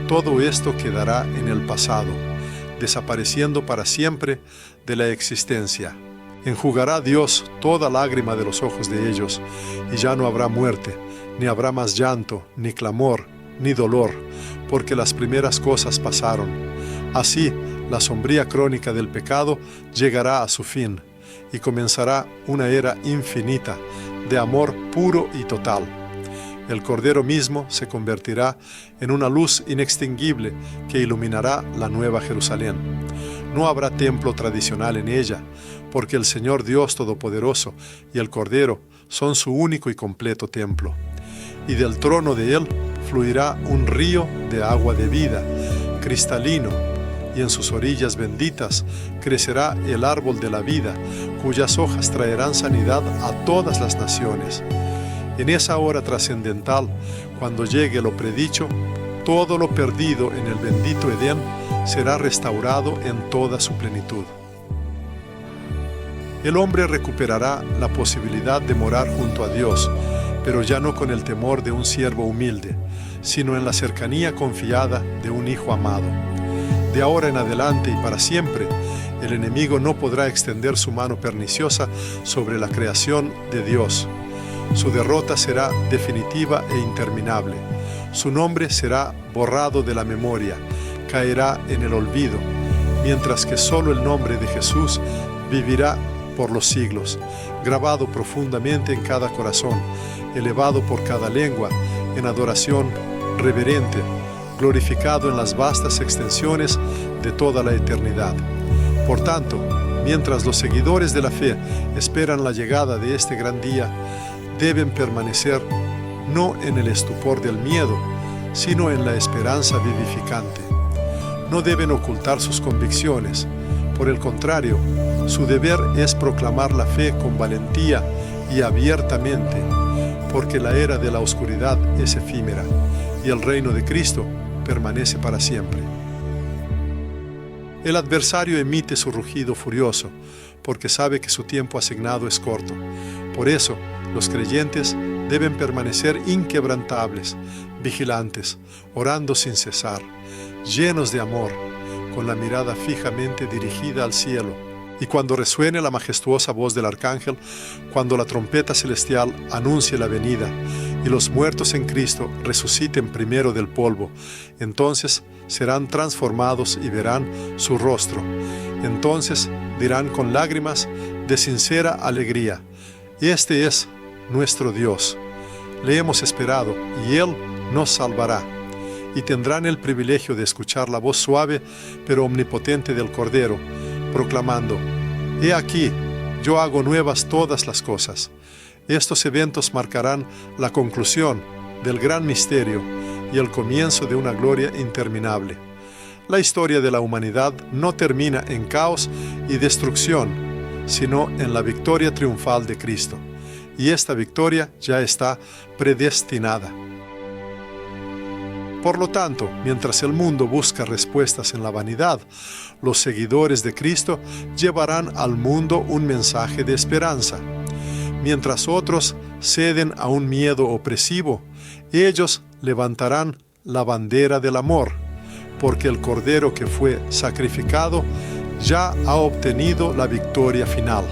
todo esto quedará en el pasado, desapareciendo para siempre de la existencia. Enjugará Dios toda lágrima de los ojos de ellos, y ya no habrá muerte, ni habrá más llanto, ni clamor, ni dolor, porque las primeras cosas pasaron. Así, la sombría crónica del pecado llegará a su fin, y comenzará una era infinita de amor puro y total. El Cordero mismo se convertirá en una luz inextinguible que iluminará la Nueva Jerusalén. No habrá templo tradicional en ella, porque el Señor Dios Todopoderoso y el Cordero son su único y completo templo. Y del trono de Él fluirá un río de agua de vida, cristalino, y en sus orillas benditas crecerá el árbol de la vida, cuyas hojas traerán sanidad a todas las naciones. En esa hora trascendental, cuando llegue lo predicho, todo lo perdido en el bendito Edén será restaurado en toda su plenitud. El hombre recuperará la posibilidad de morar junto a Dios, pero ya no con el temor de un siervo humilde, sino en la cercanía confiada de un hijo amado. De ahora en adelante y para siempre, el enemigo no podrá extender su mano perniciosa sobre la creación de Dios. Su derrota será definitiva e interminable. Su nombre será borrado de la memoria, caerá en el olvido, mientras que solo el nombre de Jesús vivirá por los siglos, grabado profundamente en cada corazón, elevado por cada lengua, en adoración reverente, glorificado en las vastas extensiones de toda la eternidad. Por tanto, mientras los seguidores de la fe esperan la llegada de este gran día, deben permanecer no en el estupor del miedo, sino en la esperanza vivificante. No deben ocultar sus convicciones. Por el contrario, su deber es proclamar la fe con valentía y abiertamente, porque la era de la oscuridad es efímera y el reino de Cristo permanece para siempre. El adversario emite su rugido furioso, porque sabe que su tiempo asignado es corto. Por eso, los creyentes deben permanecer inquebrantables, vigilantes, orando sin cesar, llenos de amor, con la mirada fijamente dirigida al cielo. Y cuando resuene la majestuosa voz del arcángel, cuando la trompeta celestial anuncie la venida y los muertos en Cristo resuciten primero del polvo, entonces serán transformados y verán su rostro. Entonces dirán con lágrimas de sincera alegría: este es nuestro Dios. Le hemos esperado y Él nos salvará. Y tendrán el privilegio de escuchar la voz suave pero omnipotente del Cordero, proclamando: He aquí, yo hago nuevas todas las cosas. Estos eventos marcarán la conclusión del gran misterio y el comienzo de una gloria interminable. La historia de la humanidad no termina en caos y destrucción, sino en la victoria triunfal de Cristo. Y esta victoria ya está predestinada. Por lo tanto, mientras el mundo busca respuestas en la vanidad, los seguidores de Cristo llevarán al mundo un mensaje de esperanza. Mientras otros ceden a un miedo opresivo, ellos levantarán la bandera del amor, porque el Cordero que fue sacrificado ya ha obtenido la victoria final.